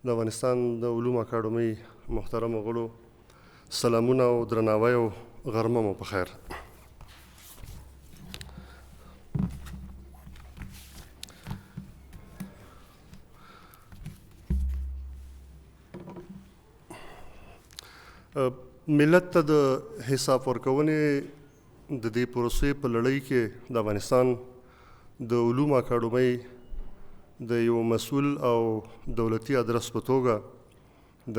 د افغانستان د علومو اکاډمۍ محترمو غړو سلامونه او درناوی او غرمه مو په خیر. ملت ته د حساب ورکونې د دې پروسې په لړۍ کې د افغانستان د علومو اکاډمۍ د یو مسؤل او دولتي ادرس په توګه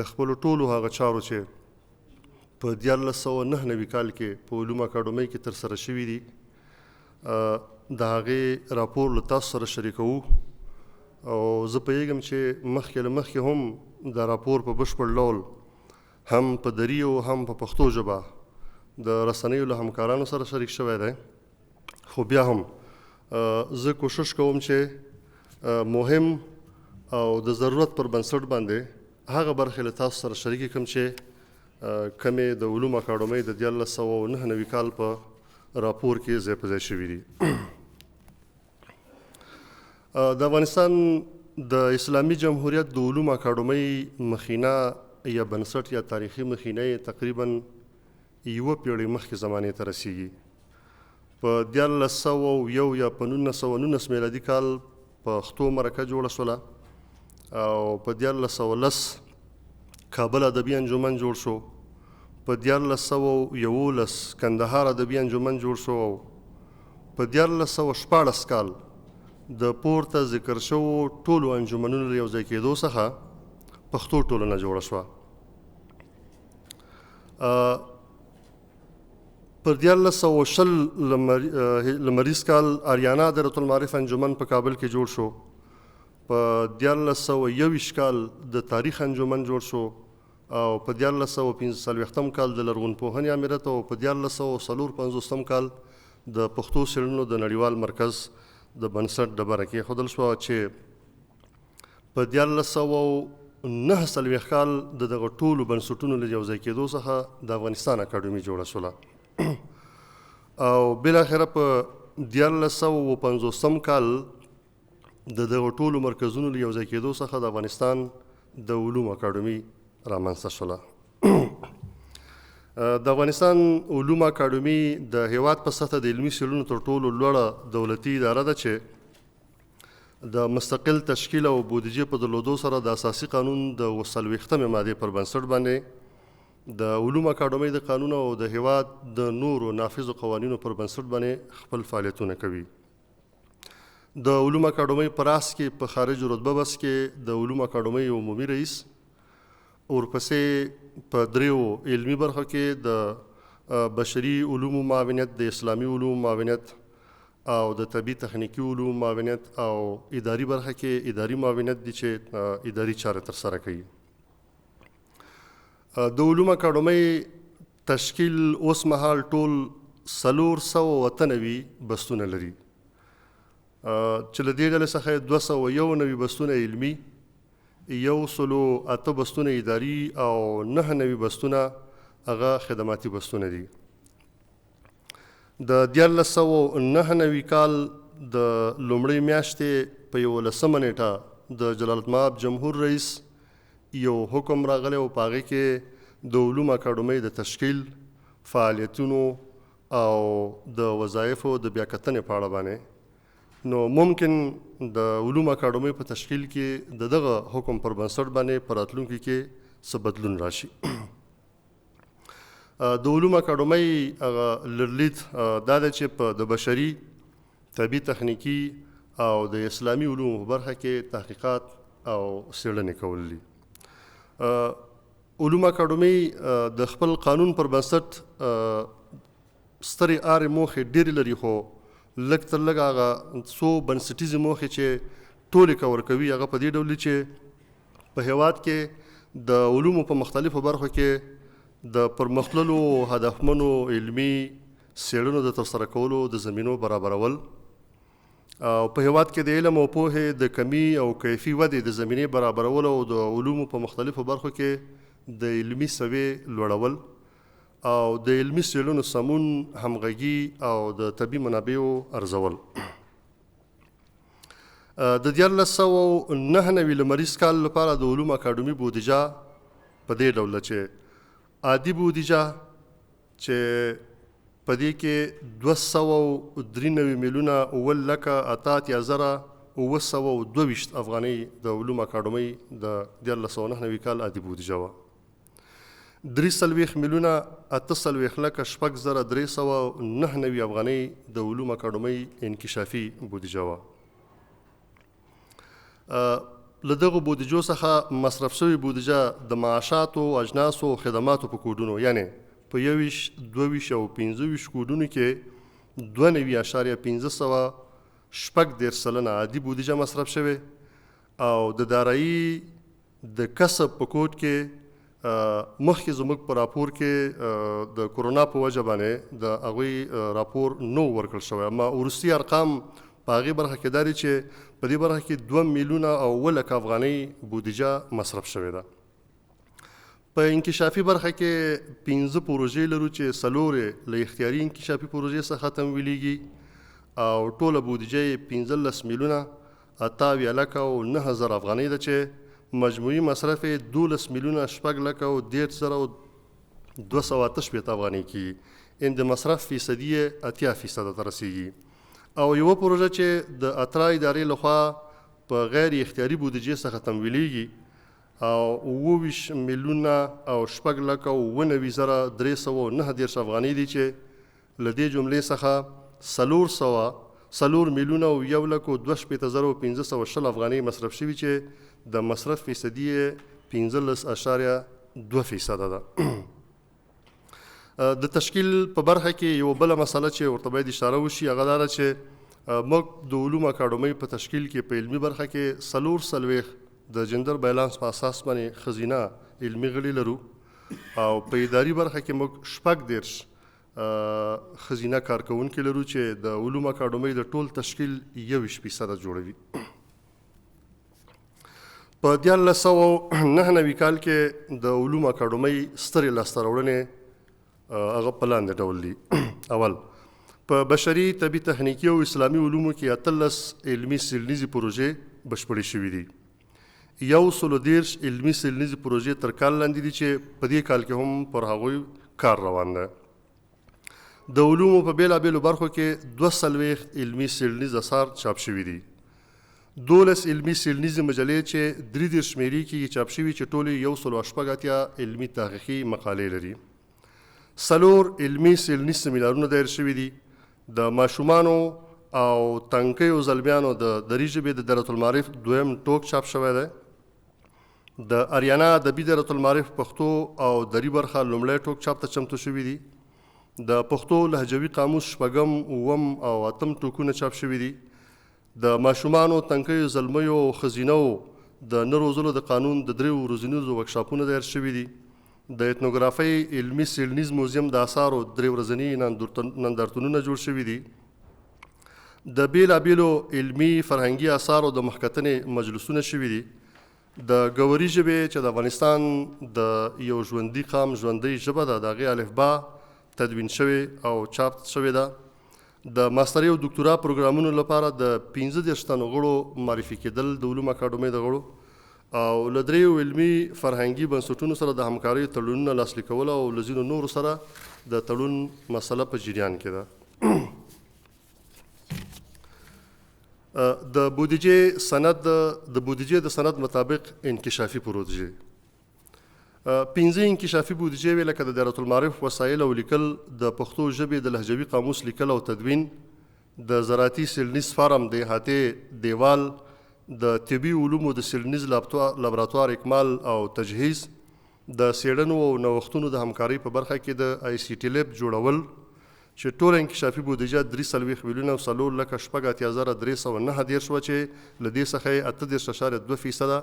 د خپلو ټولو هغه چارو چې په 1999 کال کې په علومو اکاډمۍ کې ترسره شوي دي د هغې راپور له تاسو سره شریکوو او زه پوهېږم چې مخکې له مخکې هم د راپور په بشپړ ډول هم په دري او هم په پښتو ژبه د رسنیو له همکارانو سره شریک شوی دی، خو بیا هم زه کوشش کوم چې مهم او د ضرورت پر بنسټ باندې هغه برخې له تاسو سره شریکې کړم چې کومې د علومو اکاډمۍ د 1999 کال په راپور کې ځای په ځای شوي دي. د افغانستان د اسلامي جمهوریت د علومو اکاډمۍ مخینه یا بنسټ یا تاریخي مخینه تقریبا یوه پیړۍ مخکې زمانې ته رسیږي. په 1901 یا په 1919 میلادي کال پښتو مرکه جوړه شوله او په 1910 کابل ادبي انجمن جوړ شو، په 1911 کندهار ادبي انجمن جوړ شو او په 1914 کال د پورته ذکر شوو ټولو انجمنونو له یو ځای کېدو څخه پښتو ټولنه جوړه شوه. پر 1920 لمریز کال آریانا دایرة المعارف انجمن په کابل کې جوړ شو، په 1921 کال د تاریخ انجمن جوړ شو او په 1945 کال د لرغونپوهنې امارت او په 1954 کال د پښتو څېړنو د نړیوال مرکز د بنسټ ډبره کېښودل شوه چې په 1949 کال د دغه ټولو بنسټونو له یو ځای کېدو څخه د افغانستان اکاډمي جوړه شوله او بالاخره په 1950 کال د دغه ټولو مرکزونو له یو ځای کېدو څخه د افغانستان د علومو اکاډمي رامنځته شوله. د افغانستان علومو اکاډمي د هیواد په سطحه د علمي څېړنو تر ټولو لوړه دولتي اداره ده چې د مستقل تشکیل او بودیجې په درلودو سره د اساسي قانون د 40مې مادې پر بنسټ باندې د علومو اکاډمۍ د قانون او د هیواد د نورو نافذو قوانینو پر بنسټ باندې خپل فعالیتونه کوي. د علومو اکاډمۍ په راس کې په خارج رتبه بس کې د علومو اکاډمۍ عمومي رئیس، ورپسې په 3 علمي برخو کې د بشري علومو معاونیت، د اسلامي علومو معاونیت او د طبي تخنیکي علومو معاونیت او اداري برخه کې اداري معاونیت دي چې اداري چارې ترسره کوي. د علومو اکاډمۍ تشکیل اوس مهال ټول 498 بستونه لري چې له دې ډلې څخه 291 بستونه علمي، 108 بستونه اداري او 99 بستونه هغه خدماتي بستونه دي. د 1999 کال د لومړۍ میاشتې په 11 نیټه د جلالتمآب جمهور رئیس یو حکم راغلی او په هغې کې د علومو اکاډمۍ د تشکیل، فعالیتونو او د وظایفو د بیاکتنې په اړه باندې نو ممکن د علومو اکاډمۍ په تشکیل کې د دغه حکم پر بنسټ باندې په راتلونکي کې څه بدلون راشي. د علومو اکاډمۍ هغه لرلید دا ده چې په د بشري، طبي تخنیکي او د اسلامي علومو په برخه کې تحقیقات او څېړنې کول دي. علومو اکاډمۍ د خپل قانون پر بنسټ سترې اړې موخې ډېرې لري، خو لږ تر لږه هغه څو بنسټیزې موخې چې ټولې کور کوي هغه په دې ډول دي چې په هیواد کې د علومو په مختلفو برخو کې د پرمختللو هدفمنو علمي څېړنو د ترسره کولو د زمینو برابرول او په هیواد کې د علم او پوهې د کمي او کیفي ودې د زمینې برابرول او د علومو په مختلفو برخو کې د علمي سویې لوړول او د علمي څېړنو سمون، همغږي او د طبي منابعو ارزول. د 1999 لمریز کال لپاره د علوم اکاډمي بودیجه په دې ډول ده چې عادي بودیجه چې په دې کې 293 میلیونه 7,922 افغانۍ د علوم اکاډمۍ د 1999 کال عادي بودیجه وه. 43 میلیونه 48,399 افغانۍ د علوم اکاډمۍ انکشافي بودیجه وه. له دغو بودیجو څخه مصرف شوې بودیجه د معاشاتو، اجناسو او خدماتو په کوډونو یعنې په 21، 22 او 25 کوډونو کې 92.15 سلنه عادي بودیجه مصرف شوې او د دارایي د کسب په کوډ کې مخکې زموږ په راپور کې د کرونا په وجه باندې د هغوی راپور نو ورکړل شوی، اما وروستي ارقام په هغې برخه کې دا دي چې په دې برخه کې 2 میلیونه او 7 افغانۍ بودیجه مصرف شوې ده. په انکشافي برخه کې 15 پروژې لرو چې 4 له اختیاري انکشافي پروژې څخه تمویلیږي او ټوله بودیجه یې 15 میلیونه 78,009 افغانۍ ده چې مجموعي مصرف یې 12 میلیونه 6,13,288 افغانۍ کېږي، ان د مصرف فیصدي یې 80% ته رسیږي. او یوه پروژه چې د اترا ادارې لخوا په غیر اختیاري بودیجې څخه تمویلیږي او 22 میلیونه او 6,93,319 افغانۍ دي چې له دې جملې څخه 4 میلیونه او 1,62,520 افغانۍ مصرف شوي چې د مصرف فیصدي یې 15.2% ده. د تشکیل په برخه کې یو بله مسله چې ورته باید اشاره وشي هغه دا ده چې موږ د علوم اکاډمۍ په تشکیل کې په علمي برخه کې 44 د جندر بیلانس په اساس باندې ښځینه علمي غړي لرو او په اداري برخه کې موږ 14 ښځینه کارکوونکي لرو چې د علوم اکاډمۍ د ټول تشکیل 21% جوړوي. په 1999 کال کې د علوم اکاډمۍ سترې لاسته راوړنې هغه په لاندې ډول دي. اول، په بشري، طبي، تخنیکي او اسلامي علومو کې 18 علمي څیړنیزې پروژې بشپړې شوي دي. 113 علمي څیړنیزې پروژې تر کال لاندې دي چې په دې کال کې هم پر هغوی کار روان ده. د علومو په بېلابېلو برخو کې 42 علمي څیړنیز اثار چاپ شوي دي. 12 علمي څیړنیزې مجلې چې 3 شمېرې کې چاپ شوي چې ټولې 180 علمي تحقیقي مقالې لري. 4 علمي څیړنیز سیمینارونه دایر شوي دي. د ماشومانو او تنکیو زلمیانو د دري ژبې د درة المعارف 2م ټوک چاپ شوی دی. د اریانا ادبي درة المعارف پښتو او دري برخه لومړی ټوک چاپ ته چمتو شوي دي. د پښتو لهجوي قاموس 8م، 9م او 8م ټوکونه چاپ شوي دي. د ماشومانو، تنکیو زلمیو او ښځینو د نه روزلو د قانون د 3 ورځنیزو ورکشاپونه دایر شوي دي. د ایتنوګرافۍ علمي څیړنیز موزیم د اثارو 3 ورځني نندارتونونه جوړ شوي دي. د بېلابېلو علمي فرهنګي اثارو د مخکتنې مجلسونه شوي دي. د ګوري ژبې چې د افغانستان د یو ژوندي قام ژوندۍ ژبه ده د هغې الفبا تدوین شوې او چاپ شوې ده. د ماسترۍ او دکتورا پروګرامونو لپاره د 15 تنو غړو معرفي کېدل د علوم اکاډمۍ د غړو او له 3 علمي فرهنګي بنسټونو سره د همکارۍ تړونونه لاسلیک کول او له ځینو نورو سره د تړون مسله په جریان کې ده. د بودیجې د سند مطابق انکشافي پروژې 15 انکشافي بودیجې وې لکه د درة المعارف وسایل او لیکل، د پښتو ژبې د لهجوي قاموس لیکل او تدوین، د زراعتي څیړنیز فارم د احاطې دیوال، د طبي علومو د څیړنیز لابراتوار اکمال او تجهیز، د څیړنو او نوښتونو د همکارۍ په برخه کې د ICT لیب جوړول چې ټوله انکشافي بودیجه 43 میلیونه او 4,88,309 وه چې له دې څخه یې 18.2%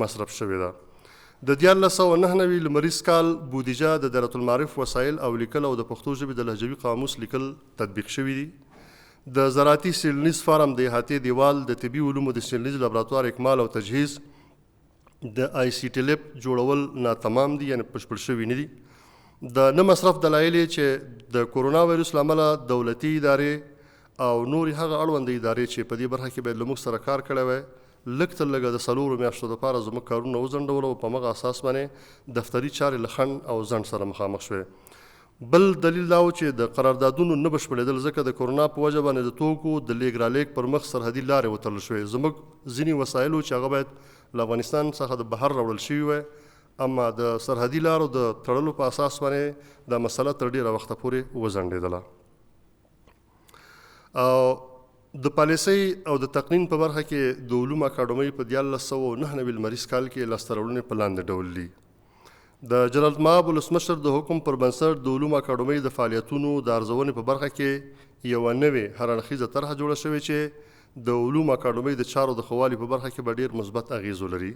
مصرف شوې ده. د 1999 لمریز کال بودیجه د درة المعارف وسایل او لیکل او د پښتو ژبې د لهجوي قاموس لیکل تطبیق شوي دي. د زراعتي څیړنیز فارم د احاطې دیوال، د طبي علومو د څیړنیز لابراتوار اکمال او تجهیز، د ICT لیب جوړول ناتمام دي یعنې بشپړ شوي نه دي. د نه مصرف دلایل چې د کرونا وایرس له امله دولتي ادارې او نورې هغه اړونده ادارې چې په دې برخه کې باید له موږ سره کار کړی وی لږ تر لږه د 4 میاشتو دپاره زموږ کارونه وځنډول او په همغه اساس باندې دفتري چارې له خنډ او ځنډ سره مخامخ شوې. بل دلیل دا و چې د قراردادونو نه بشپړېدل ځکه د کورونا په وجه باندې د توکو د لیږ رالېږ پر مخ سرحدي لارې وتړل شوې. زموږ ځینې وسایل چې هغه باید له افغانستان څخه د بهر راوړل شوي وی، اما د سرحدي لارو د تړلو په اساس باندې دا مسله تر ډېره وخته پورې وځنډېدله. او د پالیسۍ او د تقنین په برخه کې د علومو اکاډمۍ په 1999 لمریز کال کې لاسته راوړنې په لاندې ډول دي. د جلال المآب ولسمشر د حکم پر بنسټ د علومو اکاډمۍ د فعالیتونو د ارزونې په برخه کې یوه نوې هراړخیزه طرحه جوړه شوې چې د علومو اکاډمۍ د چارو د ښه والي په برخه کې به ډېر مثبت اغیز ولري.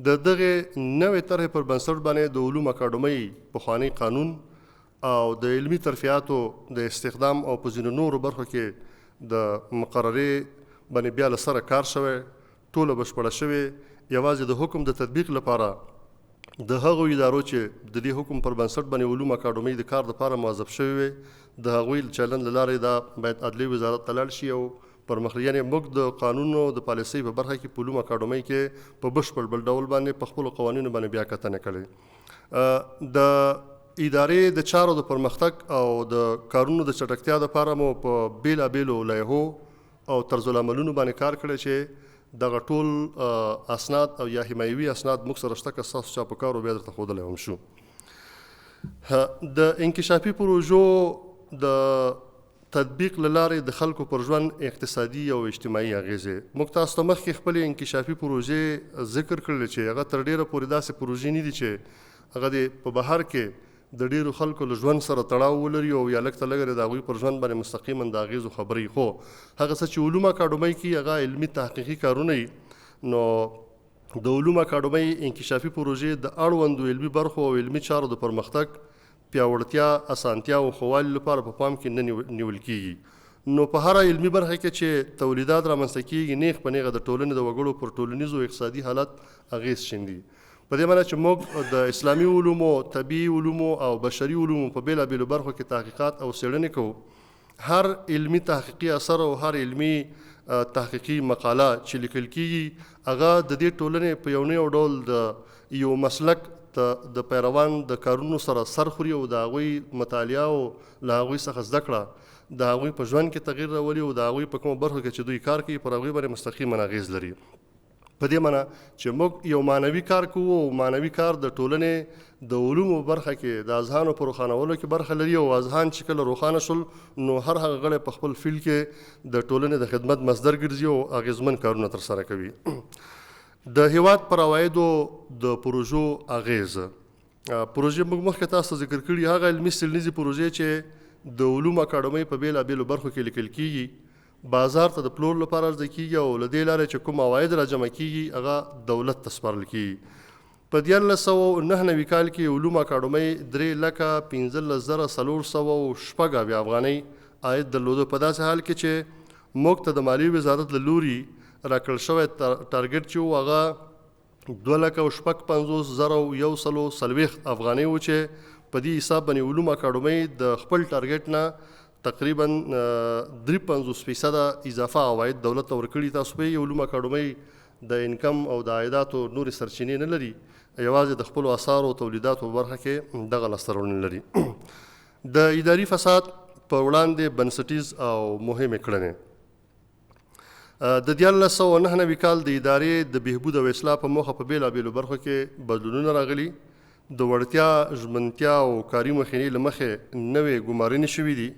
د دغې نوې طرحې پر بنسټ باندې د علومو اکاډمۍ پخوانی قانون او د علمي ترفیعاتو د استخدام او په ځینو نورو برخو کې د مقررې باندې بیا له سره کار شوی، ټوله بشپړه شوې. یوازې د حکم د تطبیق لپاره د هغو ادارو چې د دې حکم پر بنسټ باندې علومو اکاډمۍ د کار دپاره موظف شوي وي د هغوی چلند له لارې دا باید عدلیې وزارت ته لاړ شي او پرمخ یعنې موږ د قانونو د پالیسۍ په برخه کې په علومو اکاډمۍ کې په بشپړ بل ډول باندې په خپلو قوانینو باندې بیا کتنه کړې. د ادارې د چارو د پرمختګ او د کارونو د چټکتیا دپاره مو په بېلابېلو لایحو او طرزالعملونو باندې کار کړی چې دغه ټول اسناد او یا حمایوي اسناد موږ سره شته که ستاسو چا په کار و بیا درته ښودلی هم شو. د انکشافي پروژو د تطبیق له لارې د خلکو پر ژوند اقتصادي او اجتماعي اغیزې. موږ تاسو ته مخکې خپلې انکشافي پروژې ذکر کړلې چې هغه تر ډېره پورې داسې پروژې نه دي چې هغه د په بهر کې د ډېرو خلکو له ژوند سره تړاو ولري او یا لږ ته لږه د هغوی پر ژوند باندې مستقیما د اغیزو خبرې. خو هغه څه چې علومو اکاډمۍ کې هغه علمي تحقیقي کارونه وي، نو د علومو اکاډمۍ انکشافي پروژې د اړوندو علمي برخو او علمي چارو د پرمختګ، پیاوړتیا، اسانتیا او ښه والي لپاره په پام کې نه نیول کیږي. نو په هره علمي برخه کې چې تولیدات رامنځته کیږي نیغ په نیغه د ټولنې د وګړو پر ټولنیز او اقتصادي حالت اغیز شیندي. په دې معنی چې موږ د اسلامي علومو، طبیعي علومو او بشري علومو په بېلابېلو برخو کې تحقیقات او څېړنې کوو. هر علمي تحقیقي اثر او هر علمي تحقیقي مقاله چې لیکل کیږي هغه د دې ټولنې په یو نه یو ډول د یو مسلک د پیروان د کارونو سره سر خوري او د هغوی مطالعه او له هغوی څخه زده کړه د هغوی په ژوند کې تغییر راولي او د هغوی په کومو برخو کې چې دوی کار کوي پر هغوی باندې مستقیما اغیز لري. په دې معنی چې موږ یو معنوي کار کوو او معنوي کار د ټولنې د علومو برخه کې د اذهانو په روښانولو کې برخه لري او اذهان چې کله روښانه شول نو هر هغه غړی په خپل فیلډ کې د ټولنې د خدمت مصدر ګرځي او اغیزمن کارونه ترسره کوي. د هیواد پر عوایدو د پروژو اغیز. پروژې موږ مخکې تاسو ذکر کړي هغه علمي څېړنیزې پروژې چې د علومو اکاډمۍ په بېلابېلو برخو کې لیکل کیږي، بازار ته د پلور لپاره عرضه کیږي او له دې لارې چې کوم عواید راجمع کیږي هغه دولت ته سپارل کیږي. په 1999 کال کې علومو اکاډمۍ 3,15,406 افغانۍ عاید درلوده. په داسې حال کې چې موږ ته د مالیې وزارت له لوري راکړل شوی ټارګټ چې و هغه 2,55,140 افغانۍ و چې په دې حساب باندې علومو اکاډمۍ د خپل ټارګټ نه تقریبا 53% اضافه عواید دولت ته ورکړي. تاسو پوهیږئ علومو اکاډمۍ د انکم او د عایداتو نورې سرچینې نه لري، یوازې د خپلو اثارو او تولیداتو په برخه کې دغه لاسته راوړنې لري. د اداري فساد په وړاندې بنسټیز او مهمې کړنې. د 1999 کال د ادارې د بهبود او اصلاح په موخه په بېلابېلو برخو کې بدلونونه راغلي. د وړتیا، ژمنتیا او کاري مخینې له مخې نوې ګمارنې شوي دي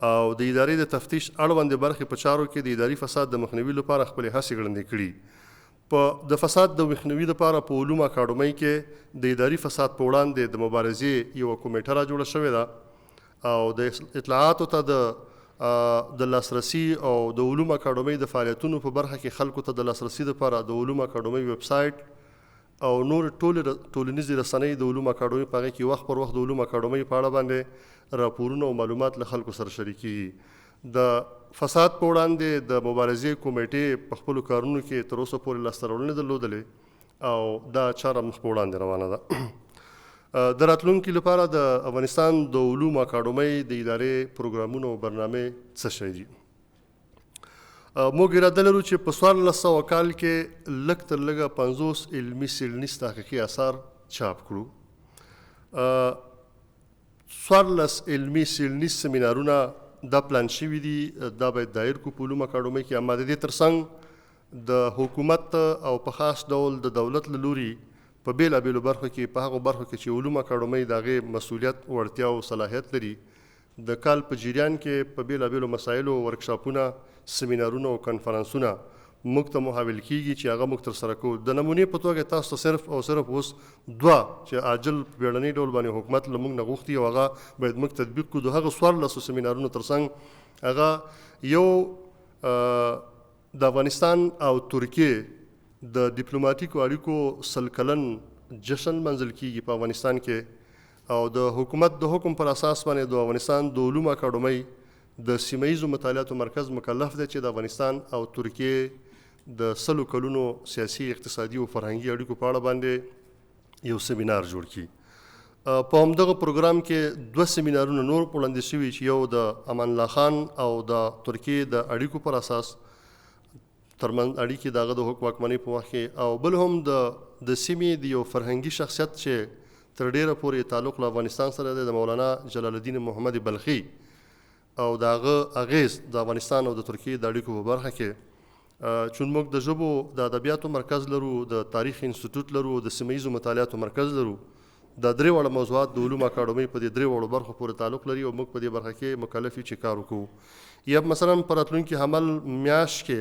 او د ادارې د تفتیش اړوندې برخې په چارو کې د اداري فساد د مخنیوي لپاره خپلې هڅې ګړندې کړي. د فساد د مخنیوي لپاره په علومو اکاډمۍ کې د اداري فساد په وړاندې د مبارزې یوه کمیټه را جوړه شوې ده او د اطلاعاتو ته د لاسرسي او د علومو اکاډمۍ د فعالیتونو په برخه کې خلکو ته د لاسرسي لپاره د علومو اکاډمۍ ویب سایټ او نور ټولنیزې رسنۍ د علومو اکاډمۍ په هغې کې وخت پر وخت د علومو اکاډمۍ په اړه باندې راپورونه او معلومات له خلکو سره شریکېږي. د فساد په وړاندې د مبارزې کمیټې په خپلو کارونو کې تر اوسه پورې لاسته راوړنې درلودلې او دا چاره مخ په وړاندې روانه ده. د راتلونکي لپاره د افغانستان د علومو اکاډمۍ د ادارې پروګرامونه او برنامې څه شی دي؟ موږ اراده لرو چې په 1400 کال کې لږ تر لږه 50 علمي څېړنیز تحقیقي اثار چاپ کړو. 14 علمي څېړنیز سیمینارونه دا پلان شوي دي، دا باید دایر کړو په علومو اکاډمۍ کې. اما د دې ترڅنګ د حکومت او په خاص ډول د دولت له لوري په بېلابېلو برخو کې، په هغو برخو کې چې علومو اکاډمۍ د هغې مسؤلیت، وړتیا او صلاحیت لري، د کال په جریان کې په بېلابېلو مسایلو ورکشاپونه، سیمینارونه او کنفرانسونه موږ ته محول کیږي چې هغه موږ ترسره کوو. د نمونې په توګه تاسو ته صرف او صرف اوس 2 چې عاجل په بیړني ډول باندې حکومت له موږ نه غوښتي او هغه باید موږ تطبیق کړو. د هغه 14 سیمینارونو ترڅنګ هغه یو د افغانستان او ترکیې د ډیپلوماټیکو اړیکو 100 کلن جشن منځل کیږي په افغانستان کې، او د حکومت د حکم پر اساس باندې د افغانستان د علومو اکاډمۍ د سیمه ییزو مطالعاتو مرکز مکلف دی چې د افغانستان او ترکیې د 100 کلونو سیاسي، اقتصادي او فرهنګي اړیکو په اړه باندې یو سیمینار جوړ کړي. په همدغه پروګرام کې 2 سیمینارونه نور وړاندې شوي چې یو د امان الله خان او د ترکیې د اړیکو پر اساس ترمنځ اړیکې د هغه د واکمنۍ په وخت کې، او بل هم د سیمې د یو فرهنګي شخصیت چې تر ډیره پورې تعلق له افغانستان سره دی، د مولانا جلال الدین محمد بلخي، او د هغه اغیز د افغانستان او د ترکیې د اړیکو په برخه کې. چون موږ د ژبو د ادبیاتو مرکز لرو، د تاریخ انسټیټوټ لرو، د سیمه ییزو مطالعاتو مرکز لرو، دا 3 وړه موضوعات د علومو اکاډمۍ په دې 3 وړو برخو پورې تعلق لري او موږ په دې برخه کې مکلف یو چې کار وکړو. یا مثلا په راتلونکي حمل میاشت کې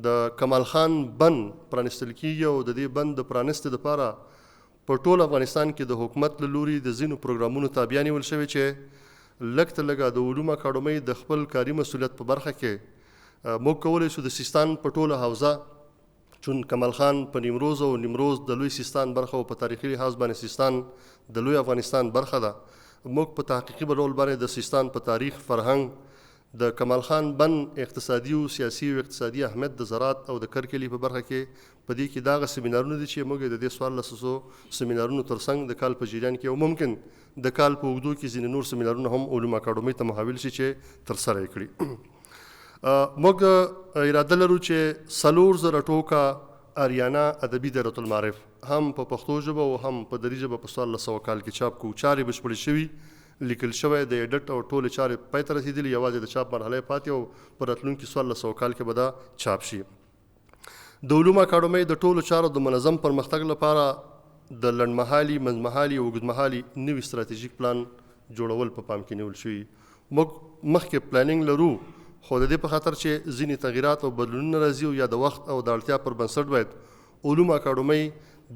د کمال خان بند پرانیستل کیږي، او د دې بند د پرانستې دپاره په ټول افغانستان کې د حکومت له لوري د ځینو پروګرامونو تابع نیول شوی چې لږ تر لږه د علومو اکاډمۍ د خپل کاري مسؤلیت په برخه کې موږ کولی شو د سیستان په ټوله حوزه، چون کمال خان په نیمروز او نیمروز د لوی سیستان برخه او په تاریخي لحاظ باندې سیستان د لوی افغانستان برخه ده، موږ په تحقیقي ډول باندې د سیستان په تاریخ، فرهنګ، د کمال خان بند اقتصادي او سیاسي او اقتصادي اهمیت، د زراعت او د کرکلي په برخه کې په دې کې دغه سیمینارونه دي چې موږ د دې 1400 سیمینارونو ترڅنګ د کال په جریان کې او ممکن د کال په اوږدو کې ځینې نور سیمینارونه هم علومو اکاډمۍ ته محول شي چې ترسره یې کړي. موږ اراده لرو چې 4000 ټوکه اریانا ادبي دایرة المعارف هم په پښتو ژبه او هم په دري ژبه په 1400 کال کې چاپ کوو. چارې بشپړې شوي، لیکل شوی، د ایډټ او ټولې چارې پای ته رسېدلي، یوازې د چاپ مرحله پاتې او په راتلونکي 1400 کال کې به دا چاپ شي. د علومو اکاډمۍ د ټولو چارو د منظم پرمختګ لپاره د لنډمهالي، منځمهالي او اوږدمهالي نوي ستراتیژیک پلان جوړول په پام کې نیول شوي. موږ مخکې پلانینګ لرو، خو د دې په خاطر چې ځینې تغییرات او بدلونونه راځي او یا د وخت او د اړتیا پر بنسټ باید علومو اکاډمۍ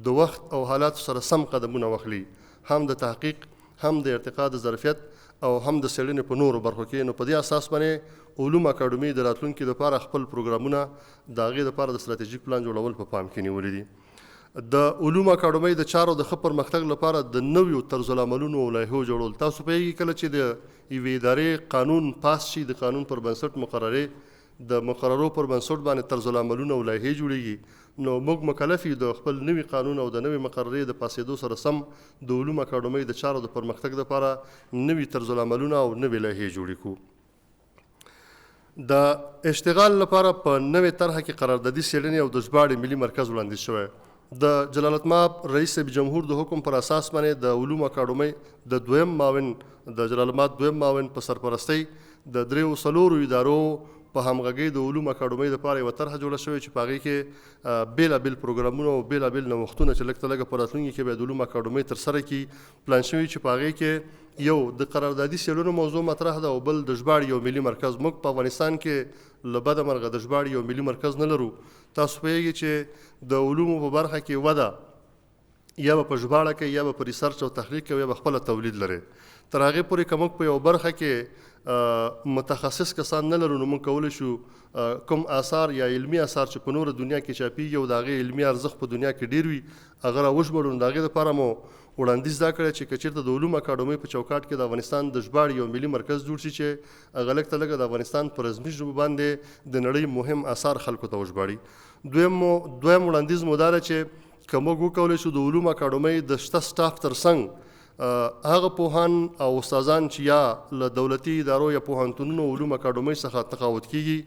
د وخت او حالاتو سره سم قدمونه واخلي، هم د تحقیق، هم د ارتقا د ظرفیت او هم د څېړنې په نورو برخو کې. نو په دې اساس باندې علومو اکاډمۍ د راتلونکي لپاره خپل پروګرامونه د هغې لپاره د ستراتیژیک پلان جوړول په پام کې نیولي دي. د علومو اکاډمۍ د چارو د ښه پرمختګ لپاره د نویو طرز العملونو او لایحو جوړول. تاسو پوهېږئ کله چې د یوې ادارې قانون پاس شي، د قانون پر بنسټ د مقررو پر بنسټ باندې طرز العملونه او لایحې جوړېږي، نو موږ مکلف یو د خپل نوي قانون او د نوې مقررې د پاسېدو سره سم د علومو اکاډمۍ د چارو د پرمختګ لپاره نوي طرز العملونه او نوې لایحې جوړې کړو. د اشتغال لپاره په نوې طرحه کې قراردادي څېړنې او د ژباړې ملي مرکز وړاندیز شوی. د جلالت مآب رئیس جمهور د حکم پر اساس باندې د علومو اکاډمۍ د دویم معاون، د جلالت مآب دویم معاون په سرپرستۍ د 3 ادارو په همغږۍ د علومو اکاډمۍ لپاره یوه طرحه جوړه شوې چې په هغې کې بېلابېل پروګرامونه او بېلابېل نوښتونه چې لږ تر لږه په راتلونکي کې باید علومو اکاډمۍ ترسره کړي پلان شوي، چې په هغې کې یو د قراردادي څېړنو موضوع مطرح ده او بل د ژباړې یو ملي مرکز. موږ په افغانستان کې له بده مرغه د ژباړې یو ملي مرکز نه لرو. تاسو پوهېږئ چې د علومو په برخه کې وده یا به په ژباړه کوي، یا به په ریسرچ او تحقیق کوي، یا به خپله تولید لري. تر هغې پورې که موږ په یو برخه کې متخصص کسان نه لرو، نو موږ کولی شو کوم آثار یا علمي آثار چې په نوره دنیا کې چاپېږي او د هغې علمي ارزښت په دنیا کې ډېر وي، هغه راوژبړو. نو د هغې دپاره مو وړاندیز دا کړی چې که چېرته د علومو اکاډمۍ په چوکاټ کې د افغانستان د ژباړې یو ملي مرکز جوړ شي چې هغه لږ تر لږه د افغانستان په رسمي ژبو باندې د نړۍ مهم آثار خلکو ته وژباړي. دویم وړاندیز مو دا ده چې که موږ وکولی شو د علومو اکاډمۍ د شته سټاف ترڅنګ هغه پوهان او استادان چې یا له دولتي ادارو یا پوهنتونونو علومو اکاډمۍ څخه تقاعد کېږي،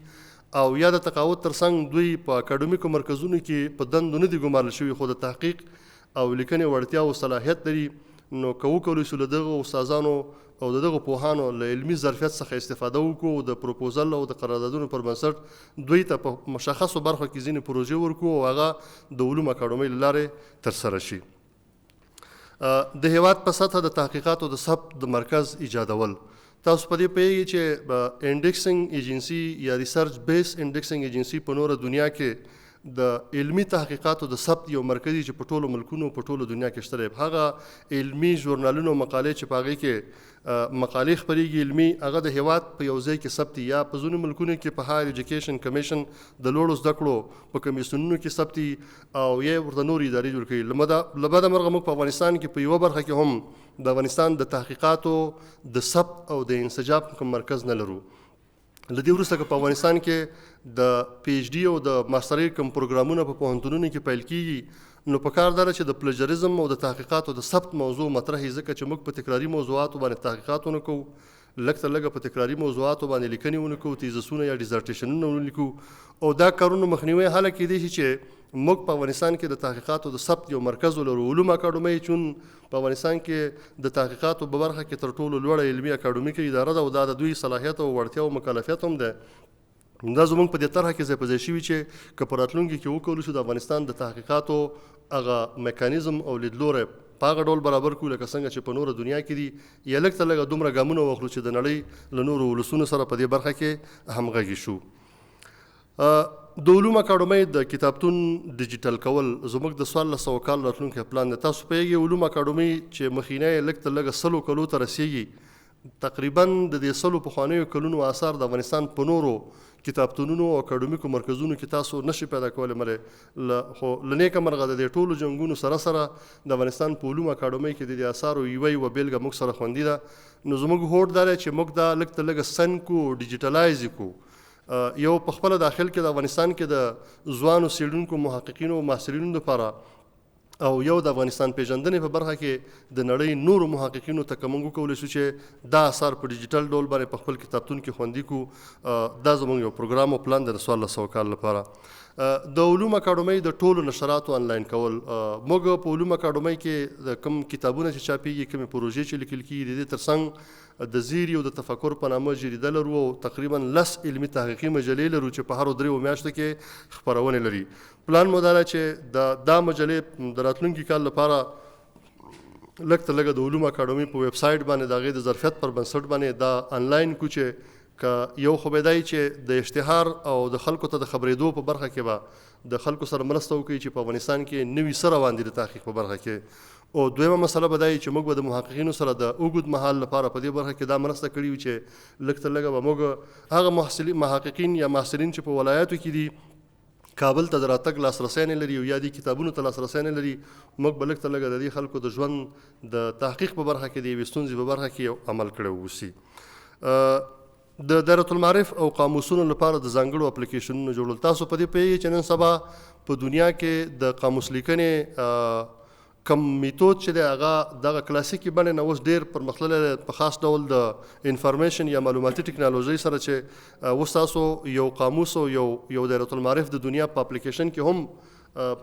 او یا د تقاعد ترڅنګ دوی په اکاډمیکو مرکزونو کې په دندو نه دي ګمارل شوي خو د تحقیق او لیکنې وړتیا او صلاحیت لري، نو که وکولای شو له دغو استادانو او د دغو پوهانو له علمي ظرفیت څخه استفاده وکړو، د پروپوزل او د قراردادونو پر بنسټ دوی ته په مشخصو برخو کې ځینې پروژې ورکړو او هغه د علومو اکاډمۍ له لارې ترسره شي. د هیواد په سطحه د تحقیقاتو د ثبت د مرکز ایجادول. تاسو په دې پوهیږئ چې انډیکسنګ ایجنسي یا ریسرچ بیس انډیکسنګ ایجنسي په نوره دنیا کې د علمي تحقیقاتو د ثبت یو مرکز چې په ټولو ملکونو په ټولو دنیا کې شته دی. هغه علمي ژورنالونو مقالې چې په هغې کې مقالې خپرېږي علمي، هغه د هیواد په یو ځای کې ثبت، یا په ځینو ملکونو کې په هایر ایجوکیشن کمیشن د لوړو زده کړو په کمیسیونونو کې ثبت او یا ورته نورې ادارې جوړ کړي. له بده مرغه موږ په افغانستان کې په یوه برخه کې هم د افغانستان د تحقیقاتو د ثبت او د انسجام کوم مرکز نه لرو. له دې وروسته که په افغانستان کې د پی ایچ ډي او د ماسترۍ کوم پروګرامونه په پوهنتونونو کې پیل کیږي، نو په کار دا چې د پلجریزم او د تحقیقاتو د ثبت موضوع مطرح وي، ځکه چې موږ په تکراري موضوعاتو باندې تحقیقات ونه کوو، لږ تر لږه په تکراري موضوعاتو باندې لیکنې ونه کوو، تیزسونه یا ډیزرټیشنونه ونه لیکو، او دا کارونو مخنیوی هله کیدای شي چې موږ په افغانستان کې د تحقیقاتو د ثبت یو مرکز ولرو. علومو اکاډمۍ چون په افغانستان کې د تحقیقاتو په برخه کې تر ټولو لوړه علمي اکاډمیکه اداره ده او دا د دوی صلاحیت او وړتیا او مکلفیت هم ده. دا زموږ په دې طرحه کې ځای په ځای شوي چې که په راتلونکي کې وکولو شو د افغانستان د تحقیقاتو هغه میکانیزم او لیدلوری په هغه ډول برابر کړو لکه څنګه چې په نوره دنیا کې دي، یا لږ تر لږه دومره ګامونه واخلو چې د نړۍ له نورو ولسونو سره په دې برخه کې همغږي شو. د علومو اکاډمۍ د کتابتون ډیجیټل کول زموږ د 1400 کال راتلونکی پلان دی. تاسو پوهیږئ علومو اکاډمۍ چې مخینه یې لږ تر لږه 100 کلو ته رسیږي، تقریبا د دې 100 پخوانیو کلونو آثار د افغانستان په نورو کتابتونونو او اکاډمیکو مرکزونو کې تاسو نشئ پیدا کولی. خو له نیکه مرغه د دې ټولو جنګونو سره سره د افغانستان په علومو اکاډمۍ کې د دې آثارو یوه بیلګه موږ سره خوندي ده. نو زموږ هوډ دا دی چې موږ دا لږ تر لږه سن کو، ډیجیټلایز یې کو. یو په خپله داخل کې د افغانستان کې د ځوانو څېړونکو محققینو او محصلینو لپاره او یو د افغانستان پیژندنې په برخه کې د نړۍ نورو محققینو ته که موږ وکولی شو چې دا اثار په ډیجیټل ډول باندې په خپل کتابتون کې خوندي کړو، دا زموږ یو پروګرام او پلان دی د 1400 کال لپاره. د علومو اکاډمۍ د ټولو نشراتو آنلاین کول. موږ په علومو اکاډمۍ کې د کوم کتابونه چې چاپېږي، کومې پروژې چې لیکل کېږي، د دې ترڅنګ د زیري او د تفکر په نامه جریده لرو او تقریبا 10 علمي تحقیقي مجلې لرو چې په هرو 3 میاشتو کې خپرونې لري. پلان مو دا دی چې دا مجلې د راتلونکي کال لپاره لږ تر لږه د علومو اکاډمۍ په ویب سایټ باندې د هغې د ظرفیت پر بنسټ باندې دا آنلاین کو چې که یو خو به دی چې د اشتهار او د خلکو ته د خبرېدو په برخه کې به د خلکو سره مرسته وکړي چې په افغانستان کې نوي څه روان دي د تحقیق په برخه کې. او دویمه مسله به دا چې موږ به د محققینو سره د اوږد مهال لپاره په دې برخه کې دا مرسته کړې وي چې لږ تر لږه به موږ هغه محققین یا محصلین چې په ولایاتو کې دي، کابل ته د راتګ لاسرسی نه لري او یا دې کتابونو ته لاسرسی نه لري، موږ به لږ تر لږه د دې خلکو د ژوند د تحقیق په برخه کې د یوې ستونزې په برخه کې عمل کړی واوسي. د دایرة المعارف او قاموسونو لپاره د ځانګړو اپلیکیشنونو جوړول. تاسو په دې پوهیږئ چې نن سبا په دنیا کې د قاموس لیکنې کم میتود چې دی هغه دغه کلاسیکي بڼې نه اوس ډېر پرمختللی دی، په خاص ډول د انفارمیشن یا معلوماتي ټکنالوژۍ سره چې اوس تاسو یو قاموس او یو دایرة المعارف د دنیا په اپلیکیشن کې هم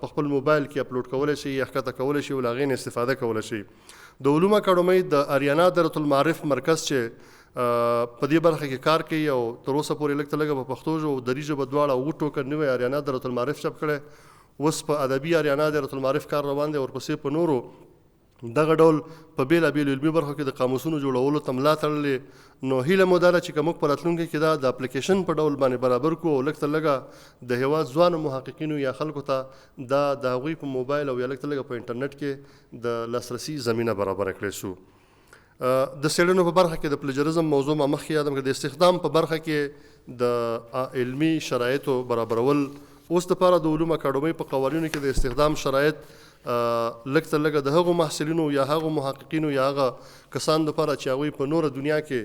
په خپل موبایل کې اپلوډ کولی شي یا ښکته کولی شي او له هغې نه استفاده کولی شي. د علومو اکاډمۍ د اریانا دایرة المعارف مرکز چې په دې برخه کې کار کوي او تر اوسه پورې لږ تر لږه په پښتو ژبه او دري ژبه دواړه اووه ټوکر نوی اریانا دایرة المعارف چاپ کړی. اوس په ادبي اریانا دایرة المعارف کار روان دی، ورپسې په نورو دغه ډول په بېلابېلو علمي برخو کې د قاموسونو جوړولو ته ملا تړلې. نو هیله مو دا ده چې که موږ په راتلونکي کې دا د اپلیکیشن په ډول باندې برابر کړو او لږ تر لږه د هېواد ځوانو محققینو یا خلکو ته دا د هغوی په موبایل او یا لږ تر لږه په انټرنیټ کې د لاسرسي زمینه برابره کړی شو. د څېړنو په برخه کې د پلجریزم موضوع ما مخکې یادم کړه. د استخدام په برخه کې د علمي شرایطو برابرول. اوس دپاره د علومو اکاډمۍ په قوانینو کې د استخدام شرایط لږ تر لږه د هغو محصلینو یا هغو محققینو یا هغه کسانو دپاره چې هغوی په نوره دنیا کې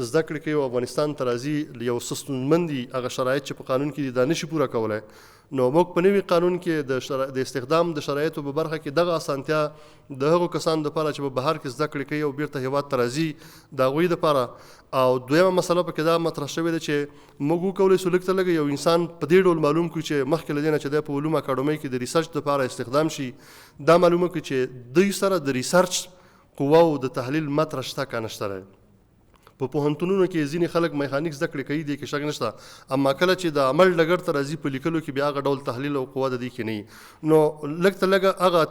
زده کړې کوي او افغانستان ته راځي یو څه ستونزمن دي هغه شرایط چې په قانون کې دي دا نشي پوره کولی نو موږ په نوي قانون کې د استخدام د شرایطو په برخه کې دغه اسانتیا د هغو کسانو دپاره چې په بهر کې زده کړې کوي او بیرته هېواد ته راځي د هغوی دپاره او دویمه مسله پکې دا مطرح شوې ده چې موږ وکولی سو لږ ته لږه یو انسان په دې ډول معلوم کړو چې مخکې له دې نه چې دی په علوم اکاډمۍ کې د ریسرچ دپاره استخدام شي دا معلومه کړو چې دوی سره د ریسرچ قواو د تحلیل مطرح شته که نشته دی په پوهنتونونو کې ځینې خلک میخانیک زده کړې کوي دی کې شک نشته اما کله چې د عمل ډګر ته راځي په لیکلو کې بیا هغه ډول تحلیل او قوه د دې کې نه نو لږ ته لږه هغه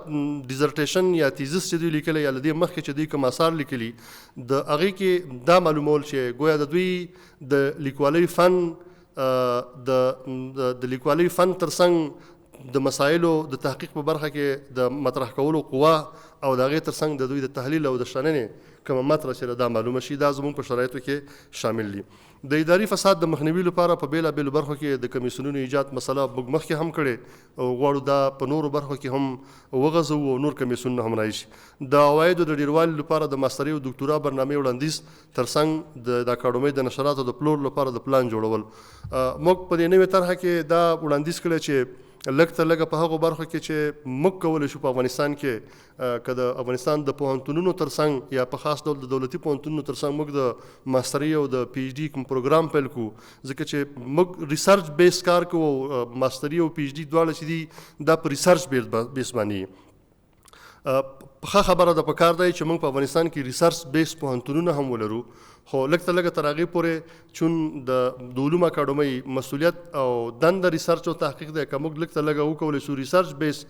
ډیزرټیشن یا تیزس چې دوی لیکلی یا له دې مخکې چې دوی کوم اثار لیکلي د هغې کې دا معلومول چې گویا د دوی د لیکوالۍ فن د لیکوالۍ فن ترڅنګ د مسایلو د تحقیق په برخه کې د مطرح کولو قوه او د هغې ترڅنګ د دوی د تحلیل او د شننې کومه مطرح چې دا معلومه شي دا زموږ په شرایطو کې شامل دي د اداري فساد د مخنیوي لپاره په بېلابېلو برخو کې د کمیسیونونو ایجاد مسله موږ مخکې هم کړې او غواړو دا په نورو برخو کې هم وغځوو او نور کمیسیونونه هم راشي د عوایدو د ډیروالي لپاره د ماسترۍ او دکتورا برنامې وړاندیز ترڅنګ د اکاډمۍ د نشراتو د پلور لپاره د پلان جوړول موږ په دې نوې طرحه کې دا وړاندیز کړی چې لږ تر لږه په هغو برخو کې چې موږ کولی شو په افغانستان کې که د افغانستان د پوهنتونونو ترڅنګ یا په خاص ډول د دولتي پوهنتونونو ترڅنګ موږ د ماسترۍ او د پی ایچ ډي کوم پروګرام پیل کړو ځکه چې موږ ریسرچ بیس کار کوو ماسترۍ او پی ایچ ډي دواړه چې دي دا په ریسرچ بیس باندې ښه خبره ده په کار دی چې موږ په افغانستان کې ریسرچ بیس پوهنتونونه هم ولرو خو لږ تر لږه تر هغې پورې چون د علوم اکاډمۍ مسؤلیت او دنده ریسرچ او تحقیق دی که موږ لږ تر لږه وکولی شو ریسرچ بیس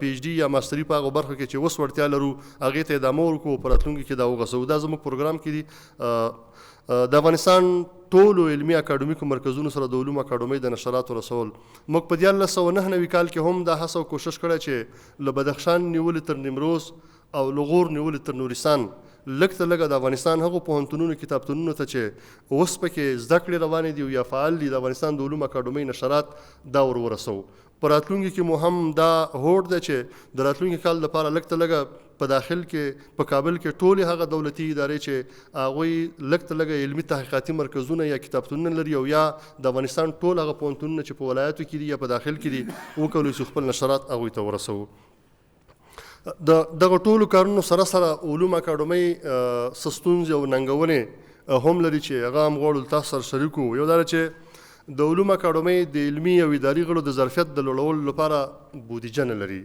پی ایچ ډي یا ماستري په هغو برخو کې چې اوس وړتیا لرو هغې ته ادامه ورکړو په راتلونکي کې دا وغځوو دا زموږ پروګرام کې دي د افغانستان ټولو علمي اکاډمیکو مرکزونو سره د علوم اکاډمۍ د نشراتو رسول موږ په 1999 کال کې هم دا هڅه او کوشش کړی چې له بدخشان نیولې تر نیمروز او له غور نیولې تر نورستان لږ تر لږه د افغانستان هغو پوهنتونونو کتابتونونو ته چې اوس پکې زده کړې روانې دي او یا فعال دي د افغانستان د علوم اکاډمۍ نشرات دا ورسوو په راتلونکي کې مو هم دا هوډ ده چې د راتلونکي کال لپاره لږ تر لږه په داخل کې په کابل کې ټولې هغه دولتي ادارې چې هغوی لږ تر لږه علمي تحقیقاتي مرکزونه یا کتابتونونه لري او یا د افغانستان ټول هغه پوهنتونونه چې په ولایاتو کې دي یا په داخل کې دي وکولی شو خپل نشرات هغوی ته ورسوو د دغه ټولو کارونو سره سره علوم اکاډمۍ څه ستونزې او ننګونې هم لري چې هغه هم غواړو تاسو سره شریک وو یو دا چې د علوم اکاډمۍ د علمي او اداري غړو د ظرفیت د لوړولو لپاره بودیجه نه لري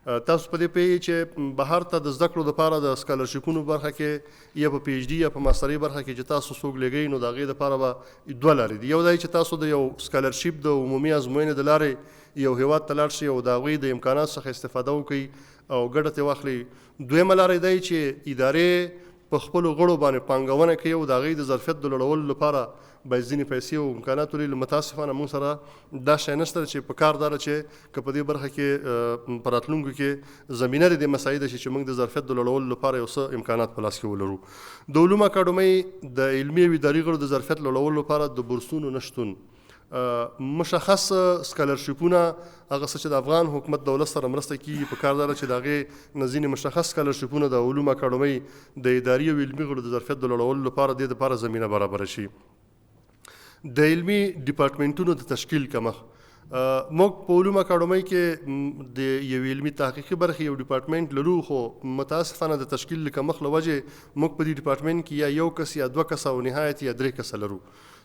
تاسو په دې پوهیږئ چې بهر ته د زده کړو دپاره د سکالرشیپونو برخه کې یا په پی ایچ ډي یا په ماسترۍ برخه کې چې تاسو څوک لګوئ نو د هغې دپاره به دوه لارې دي یو دا چې تاسو د یو سکالرشیپ د عمومي ازموینې د لارې یو هیواد ته لاړ شئ او د هغوی د امکاناتو څخه استفاده وکړئ او ګټه ترې واخلئ دویمه لاره دی چې ادارې په خپلو غړو باندې پانګونه کوي او د هغوی د ظرفیت د لوړولو لپاره باید ځینې پیسې او امکانات ولري متاسفانه موږ سره دا شی نشته چې په کار داره چې که په دې برخه کې په راتلونکو کې زمینه د دې مساعده شي چې موږ د ظرفیت د لوړولو لپاره یو څه امکانات په لاس کې ولرو د علوم اکاډمۍ د علمي او اداري غړو د ظرفیت لوړولو لپاره د بورسونو نشتون مشخص سکالرشیپونه هغه څه چې د افغان حکومت دولت سره مرسته کیږي په کار داره چې د هغې نه ځینې مشخص سکالرشیپونه د علوم اکاډمۍ د اداري او علمي غړو د ظرفیت د لوړولو لپاره دې دپاره زمینه برابره شي د علمي ډپارټمنټونو د تشکیل کمښت موږ په علوم اکاډمۍ کې د یوې علمي تحقیقي برخې یو ډپارټمنټ لرو خو متاسفانه د تشکیل له کمښت له وجې موږ په دې ډپارټمنټ کې یا یو کس یا دوه کسه او نهایت یا درې کسه لرو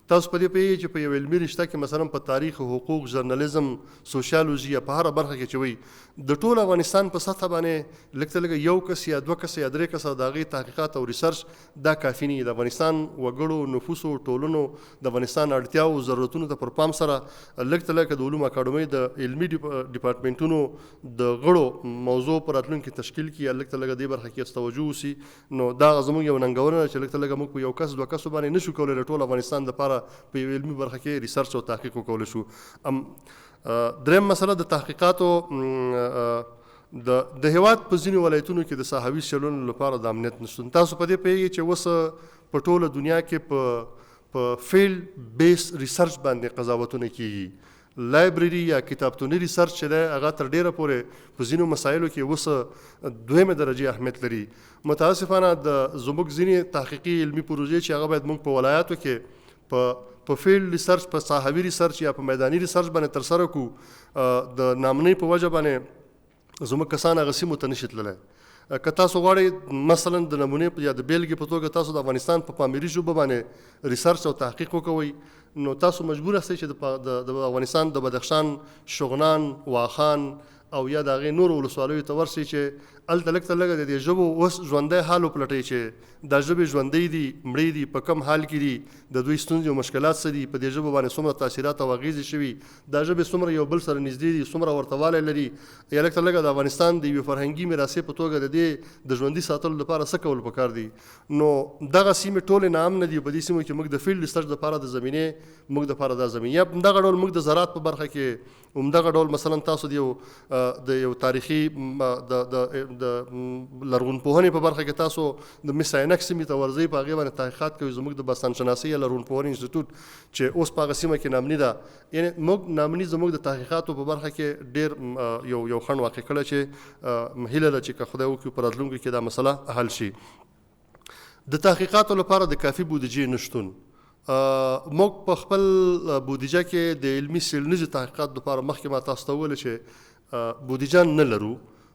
تاسو په دې پوهیږئ چې په یو علمي رشته کې مثلا په تاریخ حقوق ژرنالیزم سوشیالوژي یا په هره برخه کې چې وي د ټول افغانستان په سطحه باندې لږ تر لږه یو کس یا دوه کسه یا درې کسه د هغې تحقیقات او ریسرچ دا کافي نه د افغانستان وګړو نفوسو ټولنو د افغانستان اړتیاو ضرورتونو ته پر پام سره لږ تر لږه د علوم اکاډمۍ د علمي ډپارټمنټونو د غړو موضوع په راتلونکي تشکیل کې یا لږ تر لږه دې برخه کې توجه وشي نو دا زموږ یو ننګونه ده چې لږ تر لږه موږ په یو کس دوه کسو باندې نشو کولی د ټول افغانستان دپاره په یو علمي برخه کې ریسرچ او تحقیق وکولی شو دریم مسله د تحقیقاتو د هیواد په ځینو ولایتونو کې د ساحوي چلونو لپاره د امنیت نشتون تاسو په دې پوهیږئ چې اوس په ټوله دنیا کې په فیلډ بیس ریسرچ باندې قضاوتونه کیږي لایبرري یا کتابتوني ریسرچ چې دی هغه تر ډیره پورې په ځینو مسایلو کې اوس دویمه درجې اهمیت لري. متاسفانه زموږ ځینې تحقیقي علمي پروژې چې هغه باید موږ په ولایاتو کې په فیلډ ریسرچ په صحابي ریسرچ یا په میداني ریسرچ باندې ترسره کړو، د نامنۍ په وجه باندې زموږ کسان هغه سیمو ته نشي تللی. که تاسو غواړئ مثلا د نمونې یا د بیلګې په توګه تاسو د افغانستان په پامیري ژبه باندې ریسرچ او تحقیق وکوئ، نو تاسو مجبور یاستئ چې د افغانستان د بدخشان، شغنان، واخان او یا د هغې نورو ولسوالیو ته ورشئ چې هلته لږ تر لږه د دې ژبو اوس ژوندی حال وپلټئ چې دا ژبې ژوندۍ دي، مړې دي، په کم حال کې دي، د دوی ستونزې او مشکلات څه دي، په دې ژبو باندې څومره تاثیرات او اغېزې شوي، دا ژبې څومره یو بل سره نږدې دي، څومره ورته والی لري، یا لږ تر لږه د افغانستان د یوې فرهنګي میراثې په توګه د دې د ژوندي ساتلو لپاره څه کول پکار دي. نو دغه سیمې ټولې ناامنه دي. په دې سیمو کې موږ د فیلډ ریسرچ دپاره د زمینې موږ دپاره دا زمینه یا همدغه ډول موږ د زراعت په برخه کې همدغه ډول مثلا تاسو د یو تاریخي د لرغونپوهنې په برخه کې تاسو د مس عینک سیمې ته ورځئ، په هغې باندې تحقیقات کوئ. زموږ د باستانشناسۍ یا لرغونپوهنې انسټیټوټ چې اوس په هغه سیمه کې نامني ده، یعنې موږ نامني زموږ د تحقیقاتو په برخه کې ډېر یو خنډ واقع کړی چې هیله ده چې که خدای وکړي په راتلونکي کې دا مسله حل شي. د تحقیقاتو لپاره د کافي بودیجې نشتون، موږ په خپل بودیجه کې د علمي څېړنیزو تحقیقاتو لپاره مخکې ما تاسو ته وویل چې بودیجه نه لرو،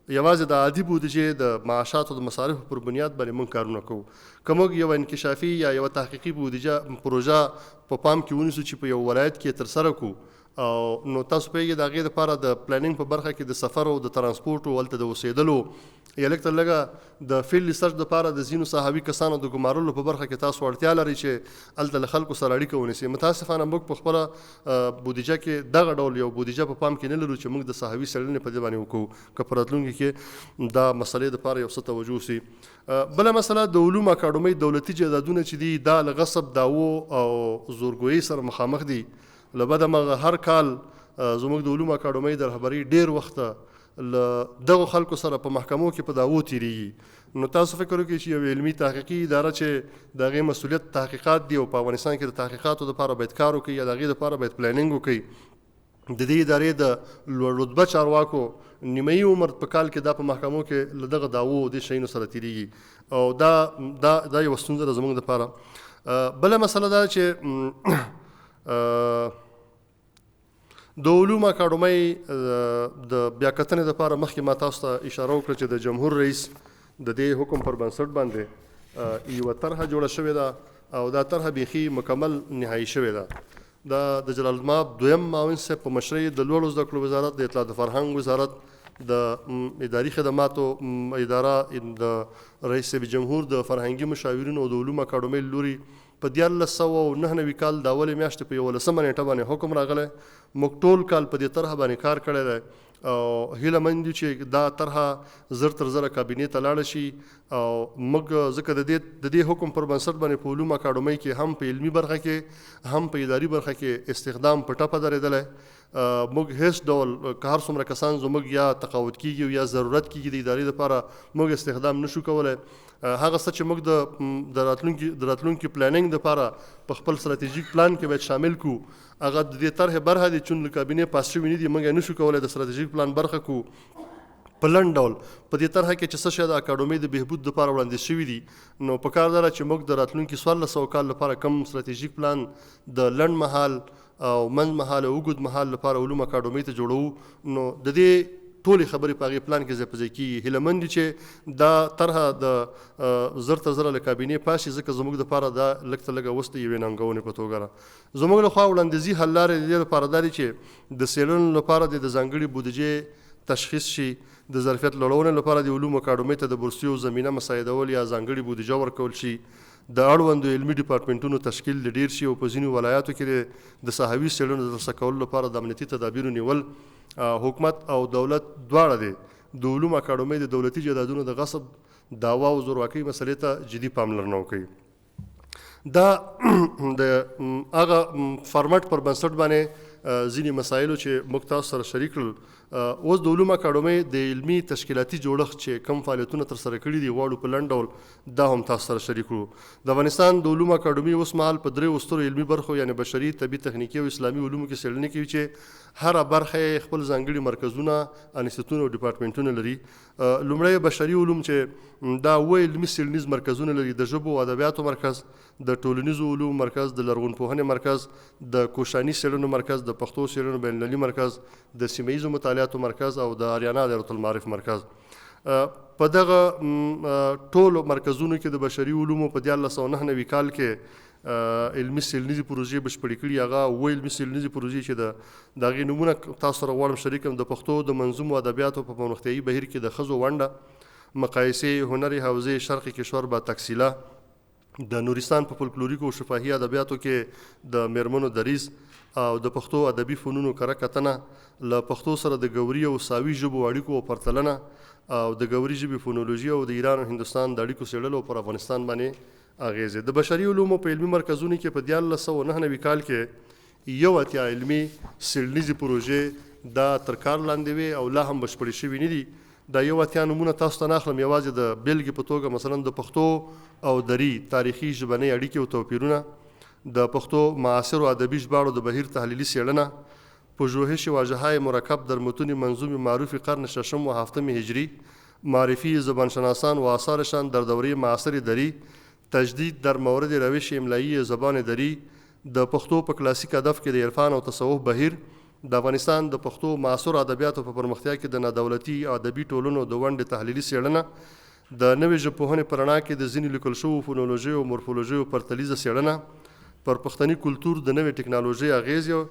یوازې د عادي بودیجې د معاشاتو د مصارفو پر بنیاد باندې موږ کارونه کوو. که موږ یو انکشافي یا یوه تحقیقي بودیجه پروژه په پام کې ونیسو چې په یو ولایت کې ترسره کړو، نو تاسو پوهېږئ د هغې دپاره د پلانینګ په برخه کې د سفر او د ترانسپورټ او هلته د اوسېدلو یا لږ تر لږه د فیلډ ریسرچ دپاره د ځینو صحابي کسانو د ګمارلو په برخه کې تاسو اړتیا لرئ چې هلته له خلکو سره اړیکه ونیسئ. متاسفانه موږ په خپله بودیجه کې دغه ډول یو بودیجه په پام کې نه لرو چې موږ د صحابي څېړنې په دې باندې وکړو. که په راتلونکي کې دا مسلې دپاره یو څه توجه وسي. بله مسله د علومو اکاډمۍ دولتي جایدادونه چې دي دا له غصب، دعوو او زورګویۍ سره مخامخ دي. له بده مرغه هر کال زموږ د علومو اکاډمۍ د رهبرۍ ډېر وخته له دغو خلکو سره په محکمو کې په دعوو تېرېږي. نو تاسو فکر وکړئ چې یو علمي تحقیقي اداره چې د هغې مسؤلیت تحقیقات دي او په افغانستان کې د تحقیقاتو دپاره باید کار وکړي یا د هغې دپاره باید پلانینګ وکړي، د دې ادارې د رتبه چارواکو نیمایي عمر په کال کې دا په محکمو کې له دغه دعوو او دې شیانو سره تېرېږي او دا یوه ستونزه ده زموږ دپاره. بله مسله دا چې د علومو اکاډمۍ د بیاکتنې دپاره مخکې ما تاسو ته اشاره وکړه چې د جمهور رئیس د دې حکم پر بنسټ باندې یوه طرحه جوړه شوې ده او دا طرحه بیخي مکمل نهایي شوې ده. دا د جلال المآب دویم معاون صاحب په مشرۍ د لوړو زده کړو وزارت، د اطلاعات فرهنګ وزارت، د اداري خدماتو اداره، د رئیس جمهور د فرهنګي مشاورینو او د علومو اکاډمۍ لوري په 1999 کال د اولې میاشتې په 11 نیټه باندې حکم راغلی. موږ ټول کال په دې طرحه باندې کار کړی دی او هیله مند یو چې دا طرحه زر تر زره کابینې ته لاړه شي او موږ ځکه د دې حکم پر بنسټ باندې په علومو اکاډمۍ کې هم په علمي برخه کې هم په اداري برخه کې استخدام په ټپه درېدلی. موږ هیڅ ډول که هر څومره کسان زموږ یا تقاعد کېږي او یا ضرورت کېږي د ادارې دپاره موږ استخدام نشو کولی. هغه څه چې موږ د راتلونکي پلانینګ دپاره په خپل ستراتیژیک پلان کې باید شامل کړو هغه د دې طرحې برخه دي. چون له کابینې پاس شوي نه دي، موږ یې نشو کولی د ستراتیژیک پلان برخه کړو. په لنډ ډول په دې طرحه کې چې څه شی د اکاډمۍ د بهبود دپاره وړاندیز شوي دي، نو په کار ده چې موږ د راتلونکي 1400 کال لپاره کم ستراتیژیک پلان د لنډ مهال او منځ مهال او اوږد مهال لپاره علومو اکاډمۍ ته جوړوو. نو د دې ټولې خبرې په هغې پلان کې ځای په ځای کېږي. هیله مند چې دا طرحه د زر تر زره له کابینې پاس شي، ځکه زموږ دپاره دا لږ تر لږه اوس د یوې ننګونې په توګه ده. زموږ لخوا وړاندیزي حل لارې د دې لپاره دا دي چې د څېړنو لپاره د ځانګړې بودیجې تشخیص شي، د ظرفیت لوړونې لپاره د علومو اکاډمۍ ته د بورسیو زمینه مساعدول یا ځانګړې بودیجه ورکول شي، د اړوندو علمي ډپارټمنټونو تشکیل د ډیر شي او په ځینو ولایاتو کې د صحوي څېړنو د ترسره کولو لپاره د امنیتي تدابیرو نیول. حکومت او دولت دواړه دی د علومو اکاډمۍ د دولتي جایدادونو د غصب، دعوا او زورواکۍ مسلې ته جدي پاملرنه وکړي. دا د هغه فارمټ پر بنسټ باندې ځینې مسایلو چې موږ تاسو سره شریک کړل اوس د علومو اکاډمۍ د علمي تشکیلاتي جوړښت چې کم فعالیتونه ترسره کړي دي غواړو په لنډ ډول دا هم تاسو سره شریک کړو. د افغانستان د علومو اکاډمۍ اوس مهال په 3 سترو علمي برخو یعنې بشري، طبي، تخنیکي او اسلامي علومو کې څېړنې کوي چې هره برخه یې خپل ځانګړي مرکزونه، انستیتوتونه او ډپارټمنټونه لري. لومړی بشري علوم چې دا 7 علمي څېړنیز مرکزونه لري: د ژبو او ادبیاتو مرکز، د ټولنیزو علومو مرکز، د لرغونپوهنې مرکز، د کوشاني څېړنو مرکز، د پښتو څېړنو بین المللي مرکز، د سیمه ییزو مطالعاتو مرکز او د آریانا دایرة المعارف مرکز. په دغه ټولو مرکزونو کې د بشري علومو په 1999 کال کې علمي څېړنیزې پروژې بشپړې کړي. هغه 7 علمي څېړنیزې پروژې چې د هغې نومونه تاسو سره غواړم شریک کړم: د پښتو د منظومو ادبیاتو په پرمختیایي بهیر کې د ښځو ونډه، مقایسې، هنري حوزې شرق کشور با تکسیله، د نورستان په فولکلوریکو او شفاهي ادبیاتو کې د میرمنو دریځ او د پښتو ادبي فنونو کره کتنه، له پښتو سره د ګوري او ساوي ژبو اړیکو او پرتلنه، او د ګوري ژبې فونولوژي او د ایران او هندوستان د اړیکو څېړلو پر افغانستان باندې اغیزې. د بشري علومو په علمي مرکزونو کې په 1999 کال کې 81 علمي څېړنیزې پروژې دا تر کار لاندې وې او لا هم بشپړې شوي نه دي. دا 81 نومونه تاسو ته نه اخلم، یوازې د بیلګې په توګه مثلا د پښتو او دري تاریخي ژبنۍ اړیکې او توپیرونه، د پښتو معاصرو ادبي ژباړو د بهیر تحلیلي څېړنه، پژوهش واژه‌های مرکب در متون منظوم معروف قرن ششم و هفتم هجری، معرفی زبانشناسان و آثارشان در دوره معاصر دری، تجدید در مورد روش املایی زبان دری، د پښتو په کلاسیک ادب کې د عرفان او تصوف بهیر، د افغانستان د پښتو معاصر ادبیاتو په پرمختیا کې د نادولتي ادبي ټولنو د ونډې تحلیلي څېړنه، د نوې ژبپوهنې په رڼا کې د ځینې لیکل شوو فونولوژي او مورفولوژي پرتلیزه څېړنه، پر پښتني کلتور د نوې ټکنالوژۍ اغیزې،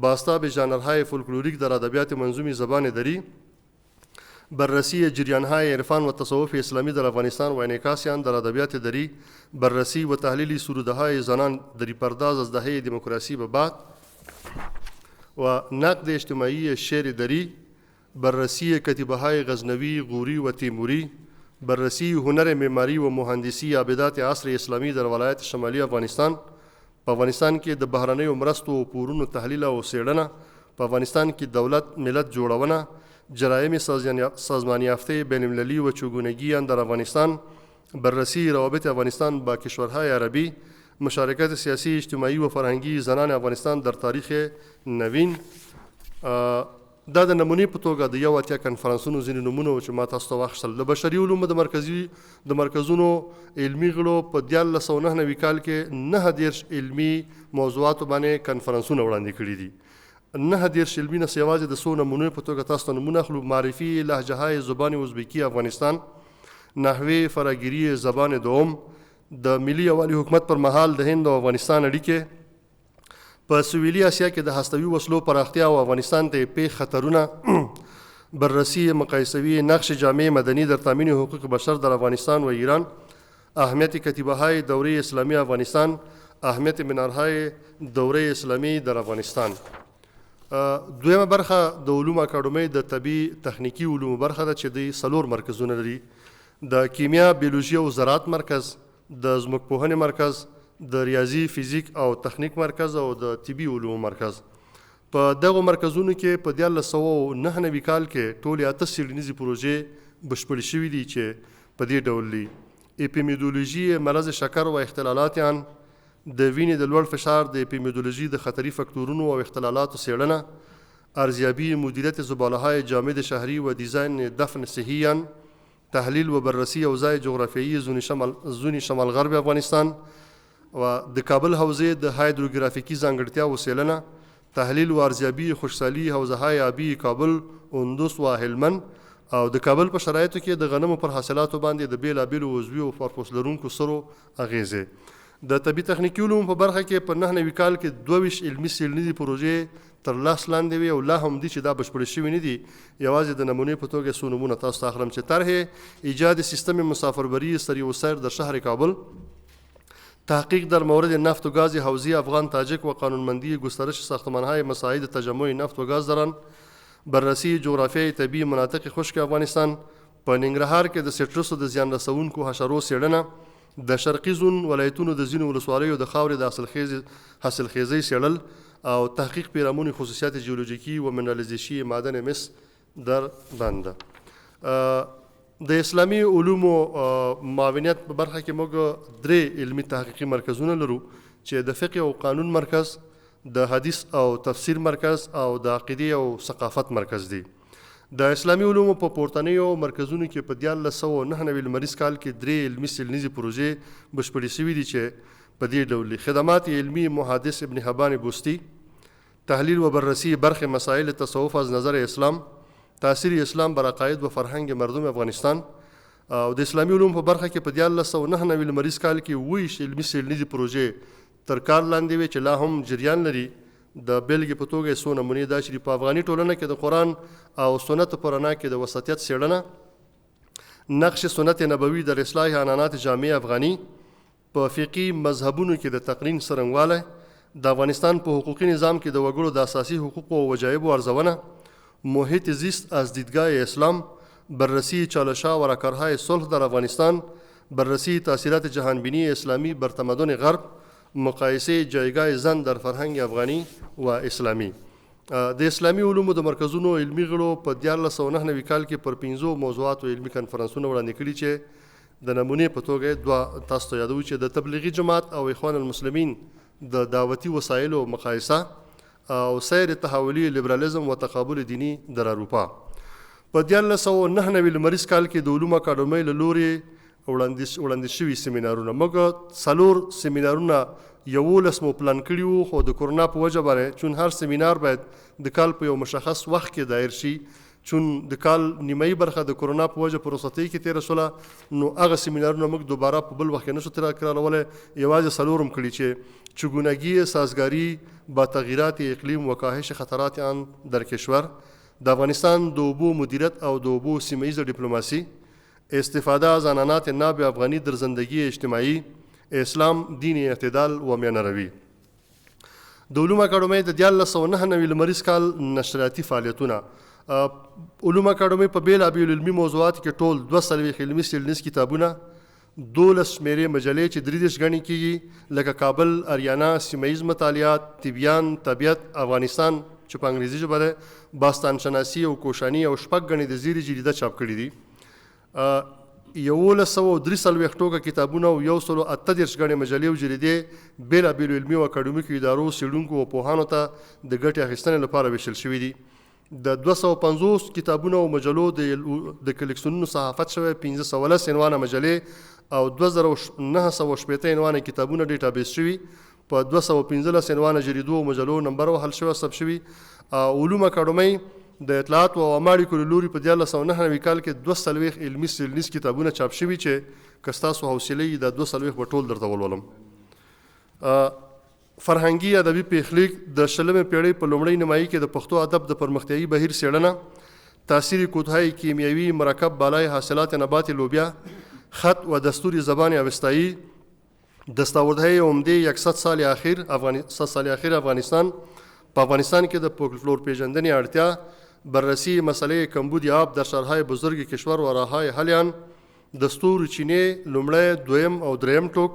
بازتاب ژانرهای فولکلوریک در ادبیات منظوم زبان دری، بررسی جریانهای عرفان و تصوف اسلامی در افغانستان و انعکاس آن در ادبیات دری، بررسی و تحلیل سروده‌های زنان دری پرداز از دهه دموکراسی به بعد و نقد اجتماعی شعر دری، بررسی کتیبه‌های غزنوی، غوری و تیموری، بررسی هنر معماری و مهندسی آبدات عصر اسلامی در ولایت شمالی افغانستان. په افغانستان کې د بهرنیو مرستو او پورونو تحلیل او څېړنه، په افغانستان کې دولت ملت جوړونه، جرایم سازمان یافته بین المللی و چگونگی آن در افغانستان، بررسی روابط افغانستان با کشورهای عربی، مشارکت سیاسی اجتماعی و فرهنگی زنان افغانستان در تاریخ نوین. دا د نمونې په توګه د 81 کنفرانسونو ځینې نومونه چې ما تاسو ته واخیستل. د بشري علومو د مرکزونو علمي غړو په 1999 کال کې 29 علمي موضوعاتو باندې کنفرانسونه وړاندې کړي دي. 29 علمي نه یوازې د څو نمونو په توګه تاسو ته نمونه اخلو: معرفي لهجه‌های زبان ازبکی افغانستان، نحوه فراگیری زبان دوم، د ملي یوالي حکومت پر مهال د هند او افغانستان اړیکې، په سویلي اسیا کې د هستوي وسلو پراختیا او افغانستان ته پیښ خطرونه، بررسی مقایسوی نقش جامع مدنی در تامین حقوق بشر در افغانستان و ایران، اهمیت کتیبه‌های دوره اسلامی افغانستان، اهمیت منارهای دوره اسلامی در افغانستان. دویمه برخه د علومو اکاډمۍ د طبي تخنیکي علومو برخه ده چې د 4 مرکزونه لري: د کیمیا، بیولوژي او زراعت مرکز، د ځمکپوهنې مرکز، د ریاضي، فزیک او تخنیک مرکز او د طبي علومو مرکز. په دغو مرکزونو کې په 1999 کال کې ټولې 8 څېړنیزې پروژې بشپړې شوي دي چې په دې ډول دي: اپیمیډولوژي مرض شکر و اختلالات آن، د وینې د لوړ فشار د اپیمیډولوژي د خطري فکتورونو او اختلالاتو څېړنه، ارزیابی مدیریت زباله‌های جامد شهری و دیزاین دفن صحی آن، تحلیل و بررسی اوضاع جغرافیایی زون شمال غرب افغانستان و د کابل حوزې د هایدروګرافیکي ځانګړتیاوو څېړنه، تحلیل و ارزیابي خوشسالي حوزه‌های آبي کابل، اندوس و هلمند، او د کابل په شرایطو کې د غنمو پر حاصلاتو باندې د بېلابېلو عضوي او پرپوس لرونکو سرو اغیزې. د طبي تخنیکي علومو په برخه کې په 99 کال کې 22 علمي څېړنیزې پروژې تر لاس لاندې وي او لا هم دي چې دا بشپړې شوي نه دي. یوازې د نمونې په توګه څو نومونه تاسو ته اخلم چې طرح ایجاد سیستم مسافربری سری و سیر در شهر کابل، تحقیق در مورد نفت و گاز حوزه افغان تاجک و قانونمندی گسترش ساختمان‌های مساعد تجمع نفت و گاز در آن، بررسی جغرافیای طبیعی مناطق خشک افغانستان، په ننګرهار کې د سټرسو د زیان رسونکو حشرو څېړنه، د شرقي زون ولایتونو د ځینو ولسوالیو د خاورې د حاصلخیزۍ څېړل او تحقیق پیرامون خصوصیات جیولوژیکی و منرالزیشی معدن مس در باندې. د اسلامي علومو معاونیت په برخه کې موږ 3 علمي تحقیقي مرکزونه لرو چې د فقه او قانون مرکز، د حدیث او تفسیر مرکز او د عقیدې او ثقافت مرکز دی. د اسلامي علومو په پورتنیو مرکزونو کې په 1999 لمریز کال کې 3 علمي څیړنیزې پروژې بشپړې شوي دي چې په دې ډول خدمات علمي محدث ابن حبان بوستی، تحلیل و بررسی برخی مسائل تصوف از نظر اسلام، تاثیر اسلام بر عقاید و فرهنگ مردم افغانستان. او د اسلامي علوم په برخه کې په 1999 لمریز کال کې 20 علمي څیړنیزې پروژې تر کار لاندې وي چې لا هم جریان لري. د بیلګې په توګه څو نمونې دا چې په افغاني ټولنه کې د قرآن او سنت په رڼا کې د وسطیت څیړنه، نقش سنت نبوي در اصلاح عنعنات جامع افغاني، په فقهي مذهبونو کې د تقنین څرنګوالی، د افغانستان په حقوقي نظام کې د وګړو د اساسي حقوقو او وجایبو ارزونه، محیط زیست از دیدگاه اسلام، بررسی چالش‌ها و راهکارهای صلح در افغانستان، بررسی تاثیرات جهانبینی اسلامی بر تمدن غرب، مقایسه جایگاه زن در فرهنگ افغانی و اسلامی. د اسلامي علومو د مرکزونو علمي غړو په 1999 کال کې پر 15 موضوعاتو علمي کنفرانسونه وړاندې کړي چې د نمونې په توګه 2 تاسو ته یادوي چې د تبلیغي جماعت او اخوان المسلمین د دعوتي وسایلو مقایسه او سیر تحولی لیبرالیزم و تقابل دینی در اروپا. په 1999 لمریز کال کې د علومو اکاډمۍ له لورې وړاندې شوي سیمینارونه، موږ 4 سیمینارونه 11 مو پلان کړي وو، خو د کورونا په وجه باندې چون هر سیمینار باید د کال په یو مشخص وخت کې دایر شي، چون د کال نیمایي برخه د کورونا په وجه په رخصتۍ کې تېره شوله، نو هغه سیمینارونه موږ دوباره په بل وخت کې نشو تکرارولی. یوازې 4 کړي چې چگونگی سازگاری با تغییرات اقلیم و کاهش خطرات آن در کشور، د افغانستان د اوبو مدیریت او د اوبو سیمه‌ایز دیپلماسی، استفاده از عنعنات ناب افغانی در زندگی اجتماعی، اسلام دین اعتدال و میانروی. د علومو اکاډمۍ د 1999 لمریز کال نشریاتي فعالیتونه، علومو اکاډمۍ په بیلابیلو علمي موضوعاتو کې ټول 240 علمي څیړنیز کتابونه، 12 شمیرې مجلې چې 33 ګڼې کېږي، لکه کابل، اریانا، سیمه‌ایز مطالعات، طبیان، طبیعت، افغانستان چې په انګریزي ژبه ده، باستان شناسی او کوشانی او 6 ګڼې د زیري جریده چاپ کړي دي. 1143 ټوکه کتابونه او 138 ګڼې مجلې او جریدې بیلابیلو علمي او اکاډمیکو ادارو، څیړونکو او پوهانو ته د ګټې اخیستنې لپاره ویشل شوي دي. د 250 کتابونو او مجلو د کلیکسیونونو صحافت شوی، 1510 عنوانه مجلې او 2980 عنوانه کتابونه ډیټابیس شوي، په 215 عنوانه جریدو او مجلو نمبر وهل شوی ثبت شوي. علومو اکاډمۍ د اطلاعات او عامه اړیکو له لوري په 1999 کال کې 240 علمي څیړنیز کتابونه چاپ شوي چې که ستاسو حوصله یې د 240 به ټول درته ولولم. فرهنګي ادبي پیښلیک د 20مې پیړۍ په لومړۍ نیمایي کې د پښتو ادب د پرمختیایي بهیر څیړنه، تاثیر کودهای کیمیاوی مرکب بالای حاصلات نبات لوبیا، خط و دستور زبان اوستایی، دستاوردهای عمده 100 سال اخیر افغانستان، په افغانستان کې د فولکلور پیژندنې اړتیا، بررسی مسئله کمبود آب در شهرهای بزرگ کشور و راههای حلیان، دستور چینی لومړی، دویم او دریم ټوک،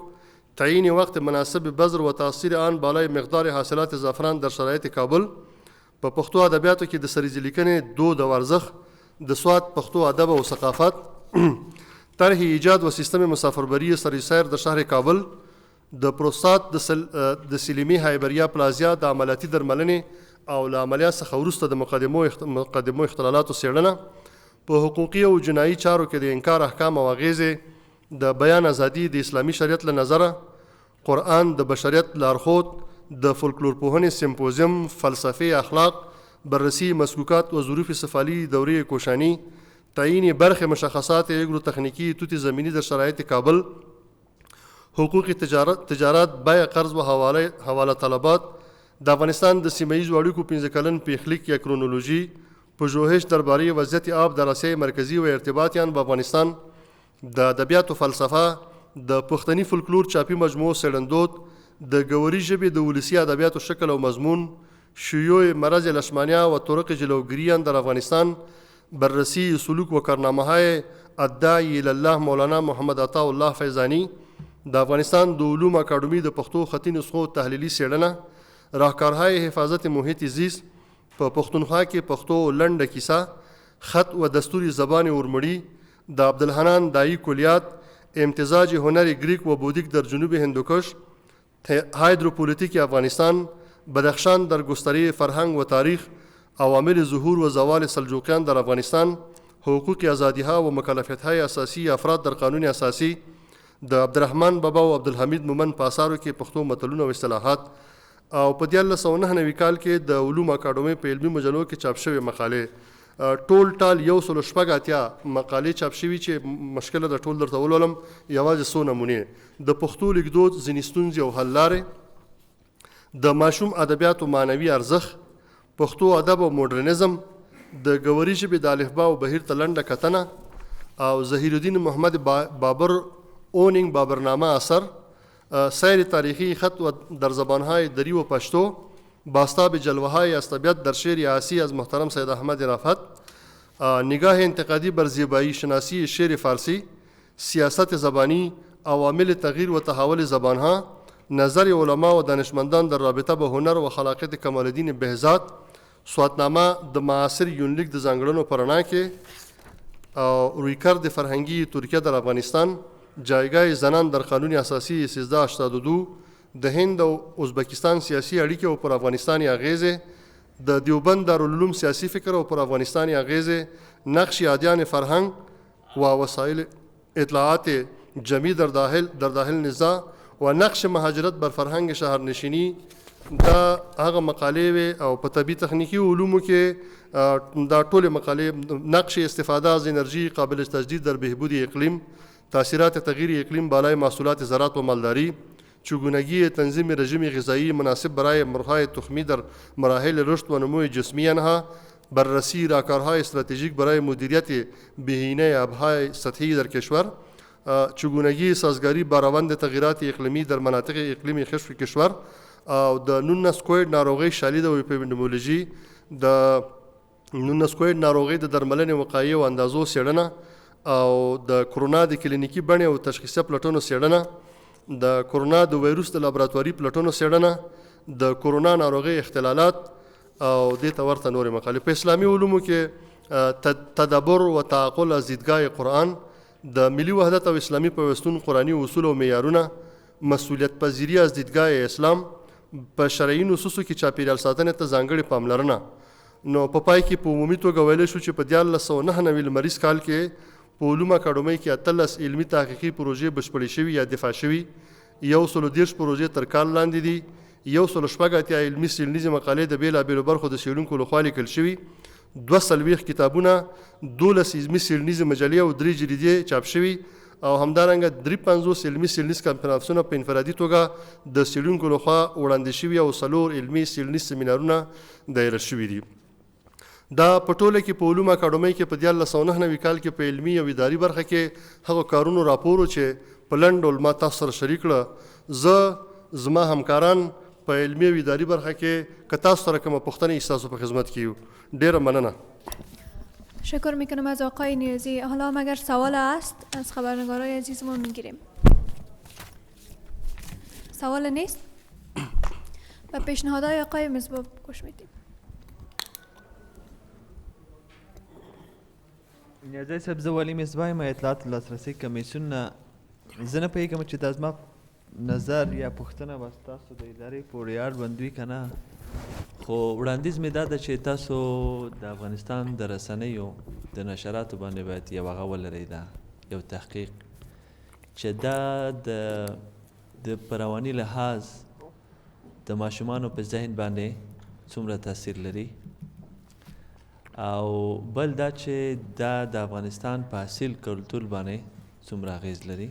تعیین وقت مناسب بذر و تاثیر آن بالای مقدار حاصلات زعفران در شرایط کابل. په پښتو ادبیاتو کې د سریزې لیکنې دود او ارزښت، د سواد پښتو ادب او ثقافت، طرح ایجاد و سیستم مسافربری سریسیر در شهر کابل، د پروستات د سلیمي هایبریا پلازیا د عملیاتي درملنې او له عملیات څخه وروسته د مقدمو اختلالاتو څیړنه، په حقوقي او جنایي چارو کې د انکار احکام او اغیزې، د بیان ازادي د اسلامي شریعت له نظره، قرآن د بشریت لارښود، د فولکلور پوهنې سمپوزیم، فلسفه اخلاق، بررسی مسکوکات و ظروف سفالی دوره کوشانی، تعیین برخی مشخصات اگرو تخنیکی توت زمینی در شرایط کابل، حقوق تجارت، بیع قرض و حواله طلبات، د افغانستان د سیمه‌ایزو اړیکو 15 کلن پیښلیک یا کرونولوژي، پژوهش درباره وضعیت آب در آسیای مرکزی و ارتباطیان با افغانستان، د ادبیات و فلسفه، د پښتني فولکلور چاپي مجموعه څېړندود، د ګوري ژبې د ولسي ادبیاتو شکل او مضمون، شیوع مرض لشمانیا و طرق جلوگیریان در افغانستان، بررسی سلوک و کارنامه‌های الداعی الله مولانا محمد عطا الله فیضانی، د افغانستان د علومو اکاډمۍ د پښتو خطي نسخو تحلیلي څېړنه، راهکارهای حفاظت محیط زیست، په پښتونخوا کې پښتو لنډه کیسه، خط و دستور زبان ارمنی، د عبدالحنان دایی کلیات، امتزاج هنر گریک و بودیک در جنوب هندوکش، هایدروپولیتیک افغانستان، بدخشان در گستره فرهنگ و تاریخ، عوامل ظهور و زوال سلجوقیان در افغانستان، حقوق آزادی‌ها و مکلفیت‌های اساسی افراد در قانون اساسی، د عبدالرحمن بابا و عبدالحمید مومن په اثارو کې پښتو متلونه او اصطلاحات، او په 1999 کال کې د علوم اکاډمۍ په علمي مجلو کې چاپ شوې مقالې، ټول ټال 180 مقالې چاپ شوي چې مشکله د ټول درته ولولم، یوازې څو نمونې: د پښتو لیکدود ځینې ستونزې او حل لارې، د ماشوم ادبیاتو معنوي ارزښت، پښتو ادب او موډرنیزم، د ګوري ژبې د الفبا او بهیر ته لنډه کتنه، او ظهیر الدین محمد بابر اونینگ بابرنامه اثر، سیر تاریخی خط و در زبانهای دری و پشتو، باستاب جلوه‌های از طبیعت در شعر عاصی از محترم سید احمد رفعت، نگاه انتقادی بر زیبایی شناسی شعر فارسی، سیاست زبانی، عوامل تغییر و تحول زبانها، نظر علما و دانشمندان در رابطه با هنر و خلاقیت کمال الدین بهزاد، سواتنامه د معاصر یونلیک د ځانګړنو په رڼا کې، او رویکرد فرهنگی ترکیه در افغانستان، جایگاه زنان در قانون اساسی 1382، د هند او ازبکستان سیاسی اړیکې او پر افغانستان اغیزې، د دیوبند دارالعلوم سیاسی فکر او پر افغانستان اغیزې، نقش ادیان فرهنگ و وسایل اطلاعات جمعی در داخل نزاع و نقش مهاجرت بر فرهنگ شهرنشینی. دا هغه مقالې وې او په طبي تخنیکی علومو کې دا ټولې مقالې، نقش استفاده از انرژی قابل تجدید در بهبود اقلیم، تاثیرات تغییر اقلیم بالای محصولات زراعت و مالداری، چگونگی تنظیم رژیم غذایی مناسب برای مرغ‌های تخمی در مراحل رشد و نمو جسمی آنها، بررسی راهکارهای استراتژیک برای مدیریت بهینه آبهای سطحی در کشور، چگونگی سازگاری با روند تغییرات اقلیمی در مناطق اقلیمی خشک کشور، او د 19 کووید ناروغۍ شالید او اپیډیمیولوژي، د 19 کووید ناروغۍ د درملنې وقایع او اندازو څېړنه، او د کرونا د کلینیکي بڼې او تشخیصیه پلټنو څېړنه، د کرونا د ویروس د لابراتواري پلټنو څېړنه، د کرونا ناروغۍ اختلالات، او دې ته ورته نورې مقالې. په اسلامي علومو کې تدبر و تعقل از دیدگاه قرآن، د ملي وحدت او اسلامي پیوستون قرآني اصول او معیارونه، مسؤلیت پذیری از دیدگاه اسلام، په شرعي نصوصو کې چاپیریال ساتنې ته ځانګړې پاملرنه. نو په پای کې په عمومي توګه ویلی شو چې په 1999 لمریز کال کې په علوم اکاډمۍ کې 18 علمي تحقیقي پروژې بشپړې شوي یا دفاع شوي، 130 پروژې تر کال لاندې دي، 180 علمي څېړنیزې مقالې د بېلابېلو برخو د څېړونکو لخوا لیکل شوي، 42 کتابونه، 12 علمي څېړنیزې مجلې او 3 جریدې چاپ شوي، او همدارنګه 53 علمي څېړنیز کنفرانسونه په انفرادي توګه د څېړونکو لخوا وړاندې شوي، او 4 علمي څېړنیز سیمینارونه دایره شوي دي. دا په ټوله کې په علوم اکاډمۍ کې په 1999 کال کې په علمي او اداري برخه کې هغو کارونو راپور چې په لنډ ډول ما تاسو سره شریک کړه، زه زما همکاران په علمي او اداري برخه کې که تاسو سره کومه پوښتنه ستاسو په خدمت کې یو. ډیره مننه. شکر میکنم از آقای نیازی. حالا هم اگر سوال است از خبرنگارای عزیزمون میگیریم. سوال نیست؟ و پیشنهادهای آقای مصباح گوش میدیم. نیازی صاحب، زه ولی مصباح یم، اطلاعات لاسرسي کمیسیون نه. زه نه پوهېږم چې دا زما نظر یا پوښتنه به ستاسو د ادارې پورې اړوند وي که نه، خو وړاندیز مې دا ده چې تاسو د افغانستان د رسنیو د نشراتو باندې باید یو هغه ولرئ، دا یو تحقیق چې دا د په رواني لحاظ د ماشومانو په ذهن باندې څومره تاثیر لري، او بل دا چې دا د افغانستان په اصیل کلتور باندې څومره اغیز لري،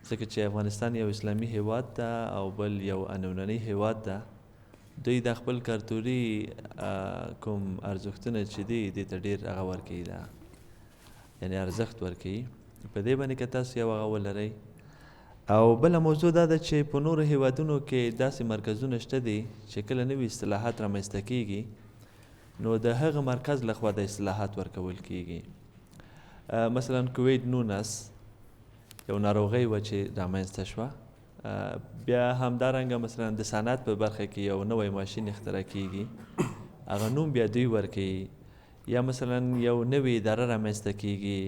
ځکه چې افغانستان یو اسلامي هیواد ده او بل یو عنعنوي هیواد ده. دوی د خپل کلتوري کوم ارزښتونه چې دي دې ته ډېر هغه ورکوي، دا یعنې ارزښت ورکوي. په دې باندې که تاسو یو هغه ولرئ. او بله موضوع دا ده چې په نورو هیوادونو کې داسې مرکزونه شته دي چې کله نوي اصطلاحات رامنځته کېږي نو د هغه مرکز لخوا د اصطلاحات ورکول کېږي. مثلا کووید 19 یو ناروغۍ وه چې رامنځته شوه، بیا همدارنګه مثلا د صنعت په برخه کې یو نوی ماشین اختراع کېږي، هغه نوم بیا دوی ورکوي، یا مثلا یو نوې اداره رامنځته کیږي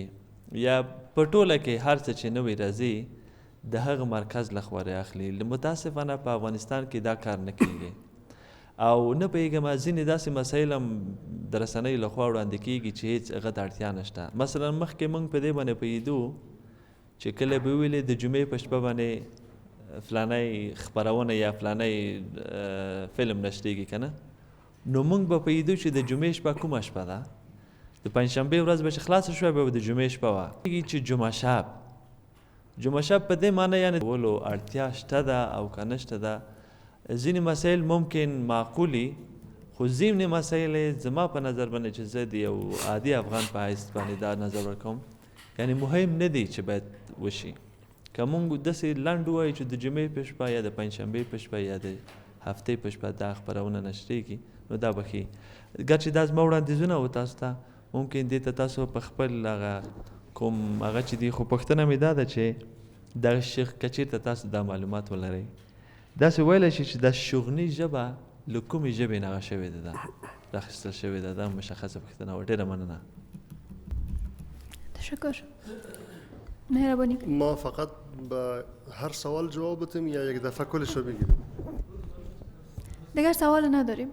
یا په ټوله کې هر څه چې نوې راځي د هغه مرکز لخوا راخلي. متاسفانه په افغانستان کې دا کار نه کیږي او نه پوهېږم ځینې داسې مسایل هم د رسنیو لخوا وړاندې کیږي چې هېڅ هغه ته اړتیا نشته. مثلا مخکې موږ په دې باندې پوهېدو چې کله به ویلې د جمعې په شپه باندې فلانی خپرونه یا فلانی فلم نشریږي که نه، نو موږ به پوهېدو چې د جمعې شپه کومه شپه ده، د پنجشنبې ورځ به چې خلاصه شوه بیا به د جمعې شپه وه چې جمعه شب په دې معنی یعنې ولو اړتیا شته ده او که نشته ده. ځینې مسایل ممکن معقولي خو ځینې مسایل زما په نظر باندې چې زه د یو عادي افغان په حیث باندې دا نظر ورکوم یعنی مهم نه دی چې باید وشي. که موږ داسې لنډ ووایو چې د جمعې په شپه یا د پنجشنبې په شپه یا د هفتې په شپه دا خپرونه نشریږي نو دا به ښي. ګرچې دا زما وړاندیزونه و تاسو ته، ممکن دې ته تاسو په خپل هغه کوم هغه چې دي، خو پوښتنه مې دا ده چې دغه شیخ که چېرته تاسو دا معلومات ولرئ داسې ویلی شي چې دا شغني ژبه له کومې ژبې نه هغه شوې ده، دا راخیستل شوې ده. دا مشخصه پوښتنه وه. ډېره مننه. تشکر. مهربانی. ما فقط به هر سوال جواب بدم یا یک دفعه کلش رو بگیریم؟ دیگر سوال نداریم.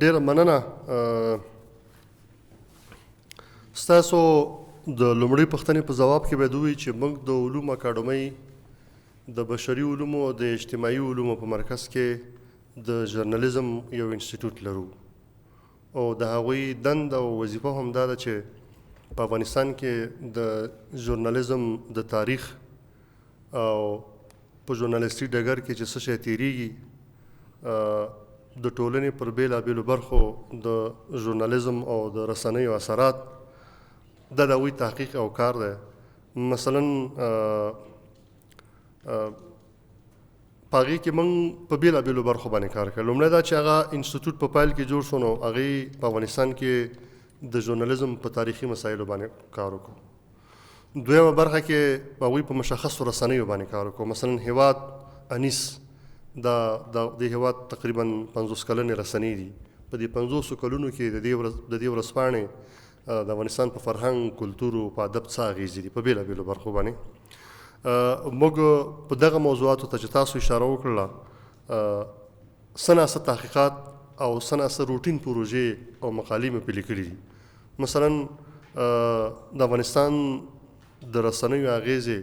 ډېره مننه. ستاسو د لومړۍ پوښتنې په ځواب کې باید ووایي چې موږ د علوم اکاډمۍ د بشري علومو او د اجتماعي علومو په مرکز کې د ژورنالیزم یو انسټیټوټ لرو او د هغوی دنده او وظیفه هم دا ده چې په افغانستان کې د ژورنالیزم د تاریخ او په ژورنالیستي ډګر کې چې څه شی تېرېږي د ټولنې پر بېلابېلو برخو د ژورنالیزم او د رسنیو اثرات دا د هغوی تحقیق او کار دی. مثلا په هغې کې موږ په بېلابېلو برخو باندې کار کوو. لومړی دا چې هغه انسټیټوټ په پیل کې جوړ شو نو هغې په افغانستان کې د ژورنالیزم په تاریخي مسایلو باندې کار وکړو. دویمه برخه کې هغوی په مشخصو رسنیو باندې کار وکړو. مثلا هېواد انیس د هېواد تقریبا 50 کلنې رسنۍ دي. په دې 50 کلونو کې د دې ورځپاڼې د افغانستان په فرهنګ، کلتور او په ادب څه اغېزې دي په بېلابېلو برخو باندې. موږ په دغه موضوعاتو ته چې تاسو اشاره وکړله څه ناڅه تحقیقات او څه ناڅه روټین پروژې او مقالې مې پرې لیکلي دي. مثلا د افغانستان د رسنیو اغېزې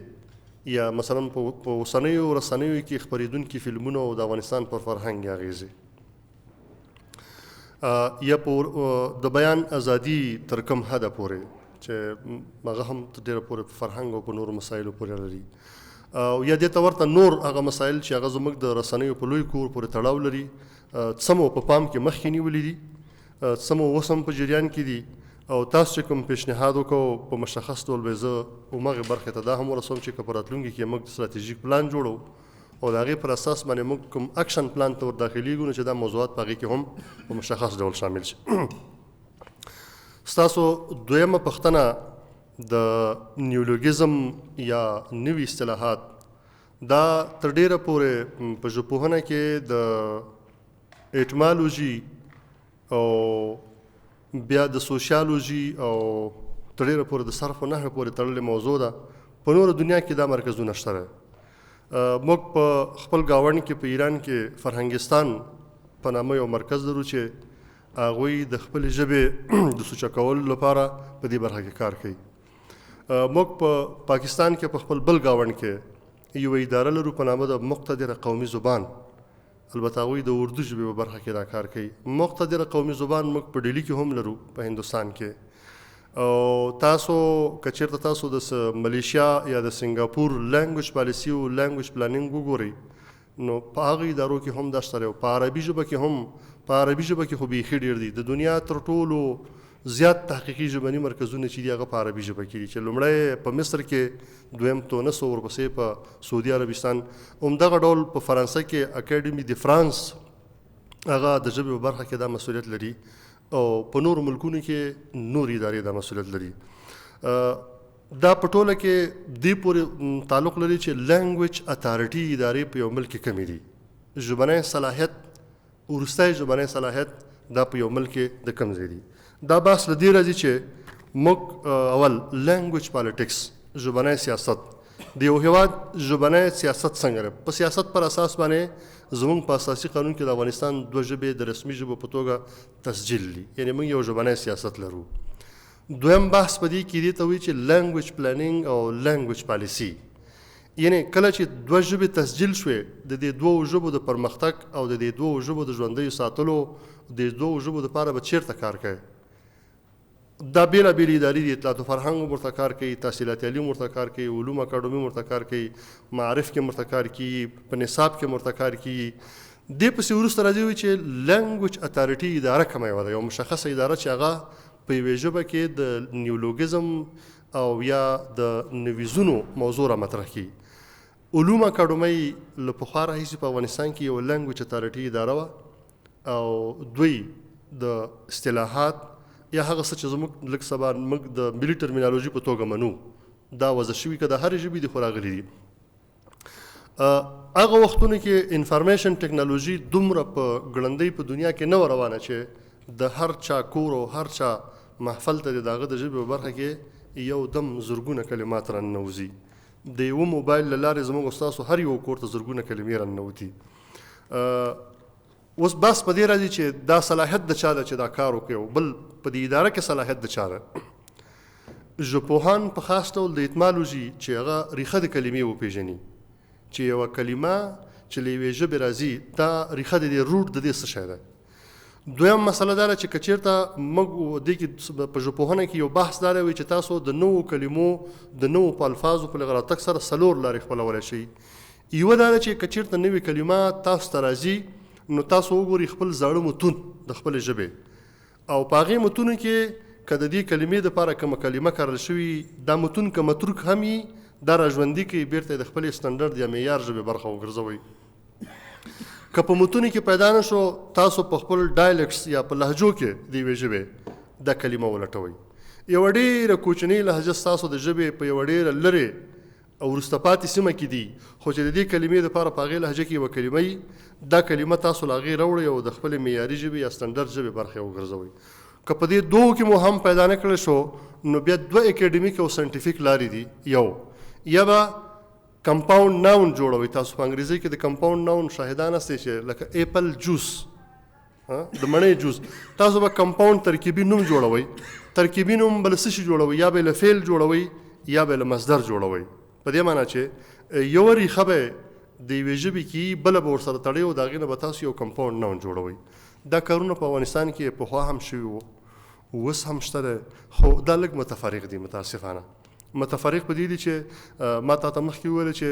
یا مثلا په اوسنیو رسنیو کې خپرېدونکي فلمونه او د افغانستان پر فرهنګ اغېزې یا د بیان ازادي تر کوم حده پورې چې هغه هم تر ډېره پورې په فرهنګ او په نورو مسایلو پورې لري او یا دې ته ورته نور هغه مسایل چې هغه زموږ د رسنیو په لوی کور پورې تړاو لري څه مو په پام کې مخکې نیولي دي، څه مو اوس هم په جریان کې دي او تاسو چې کوم پیشنهاد وکړو په مشخص ډول به زه همغې برخې ته دا هم ورسوم چې که په راتلونکي کې موږ ستراتیژیک پلان جوړو او د هغې پر اساس باندې موږ کوم اکشن پلان ته ور داخلیږو نو چې دا موضوعات په هغې کې هم په مشخص ډول شامل شي. ستاسو دویمه پوښتنه د نیولوګیزم یا نوي اصطلاحات دا تر ډېره پورې په ژبپوهنه کې د ایټمالوژي او بیا د سوشیالوژي او تر ډېره پورې د صرف و نحو پورې تړلې موضوع ده. په نورو دنیا کې دا مرکزونه شته دی. موږ په خپل ګاونډ کې په ایران کې فرهنګستان په نامه یو مرکز لرو چې هغوی د خپلې ژبې د سوچه کولو لپاره په دې برخه کې کار کوي. موږ په پاکستان کې په خپل بل ګاونډ کې یو اداره لرو په نامه د مقتدره قومي زبان، البته هغوی د اردو ژبې په برخه کې دا کار کوي. مقتدره قومي زبان موږ په ډیلي کې هم لرو په هندوستان کې. او تاسو که چېرته تاسو د ملیشیا یا د سنګاپور لینګویج پالیسي او لینګویج پلانینګ وګورئ نو په هغه ادارو کې هم دا شته دی. په عربي ژبه کې هم په عربي ژبه کې خو بیخي ډېر دي. د دنیا تر ټولو زیات تحقیقي ژبني مرکزونه چې دي هغه په عربي ژبه کې دي چې لومړی په مصر کې، دویم تونس او ورپسې په سعودي عربستان. همدغه ډول په فرانسه کې اکاډمي د فرانس هغه د ژبې په برخه کې دا مسؤلیت لري او په نورو ملکونو کې نور ادارې دا مسؤلیت لري. دا په ټوله کې دې پورې تعلق لري چې لینګویج اتارټي ادارې په یو ملک کې کمې دي. ژبنی صلاحیت وروستی ژبنی صلاحیت دا په یو ملک کې د کوم ځای دي. دا بحث له دې راځي چې موږ اول لینګویج پالیټکس ژبنی سیاست د یو هیواد ژبنی سیاست څنګه دی. په سیاست پر اساس باندې زموږ په اساسي قانون کې د افغانستان 2 ژبې د رسمي ژبو په توګه تسجیل دي، یعنې موږ یو ژبنی سیاست لرو. دویم بحث په دې کې دې ته وایي چې لینګویج پلانینګ او لینګویج پالیسي، یعنې کله چې 2 ژبې تسجیل شوې د دې 2 ژبو د پرمختګ او د دې 2 ژبو د ژوندیو ساتلو د 2 ژبو دپاره به چیرته کار کوي. دا بېلابېل ادارې دي، اطلاعات و فرهنګ ورته کار کوي، تحصیلات علم ورته کار کوي، علوم اکاډمي ورته کار کوي، معارف کې ورته کار کوي، په نصاب کې ورته کار کوي. دې پسې وروسته راځي وایي چې لینګویج اتارټي اداره کومه یوه ده، یو مشخصه اداره چې هغه په یوې ژبه کې د نیولوګزم او یا د نویزونو موضوع را مطرح کړي. علوم اکاډمۍ له پخوا راهیسې په افغانستان کې یو لینګویج اتارټي اداره وه او دوی د اصطلاحات یا هغه څه چې زموږ لږ سبا موږ د ملي ټرمینالوژي په توګه منو دا وضع شوي که د هرې ژبې دي خو راغلي دي. هغه وختونو کې انفارمیشن ټکنالوژي دومره په ګړندۍ په دنیا کې نه وه روانه چې د هر چا کور او هر چا محفل ته د هغه د ژبې په برخه کې یو دم زرګونه کلمات راننوځي. د یوه موبایل له لارې زموږ ستاسو هر یو کور ته زرګونه کلمې راننوتي. اوس بس په دې راځي چې دا صلاحیت د چا ده چې دا کار وکړي، او بل په دې اداره کې صلاحیت د چا ده. ژبپوهان په خاص ډول د ایتمالوژي چې هغه ریښه د کلمې وپېژني چې یوه کلمه چې له یوې ژبې راځي دا ریښه د دې روټ د دې څه شی ده. دویم مسله دا ده چې که چېرته موږ دې کې په ژبپوهنه کې یو بحث دا دی چې تاسو د نوو کلمو د نوو په الفاظو په لږ راتګ سره 4 لارې خپلولی شئ. یوه دا ده چې که چېرته نوې کلمه تاسو ته راځي نو تاسو وګورئ خپل زاړه متون د خپلې ژبې او په هغې متونو کې که د دې کلمې دپاره کومه کلمه کارل شوي دا متون که متروک هم وي دا راژوندي کړئ، بیرته د خپلې سټنډرډ یا معیار ژبې برخه وګرځوئ. که په متونو کې پیدا نه شو تاسو په خپل ډایلکټس یا په لهجو کې د یوې ژبې دا کلمه ولټوئ. یوه ډېره کوچنۍ لهجه ستاسو د ژبې په یوه ډېره لرې او وروسته پاتې سیمه کې دي خو چې د دې کلمې دپاره په هغې لهجه کې یوه کلمه وي دا کلمه تاسو له هغې راوړئ او د خپلې معیاري ژبې یا سټنډرډ ژبې برخې وګرځوئ. که په دې 2 کې مو هم پیدا نه کړی شو نو بیا 2 اکیډمیک او ساینټیفیک لارې دي. یو یا به کمپاونډ ناون جوړوئ، تاسو په انګریزي کې د کمپاونډ ناون شاهدان هستئ چې لکه ایپل جوس د مڼې جوس، تاسو به کمپاونډ ترکیبي نوم جوړوئ. ترکیبي نوم به له څه شي جوړوئ؟ یا به له فعل جوړوئ یا به له مصدر جوړوئ. په دې معنی چې یوه ریښه به د یوې ژبې کې بله به ورسره تړئ او د هغې نه به تاسو یو کمپاونډ ناون جوړوئ. دا کارونه په افغانستان کې پخوا هم شوي وو، اوس هم شته دی، خو دا لږ متفرق دي. متاسفانه متفرق په دې دي چې ما تا ته مخکې وویل چې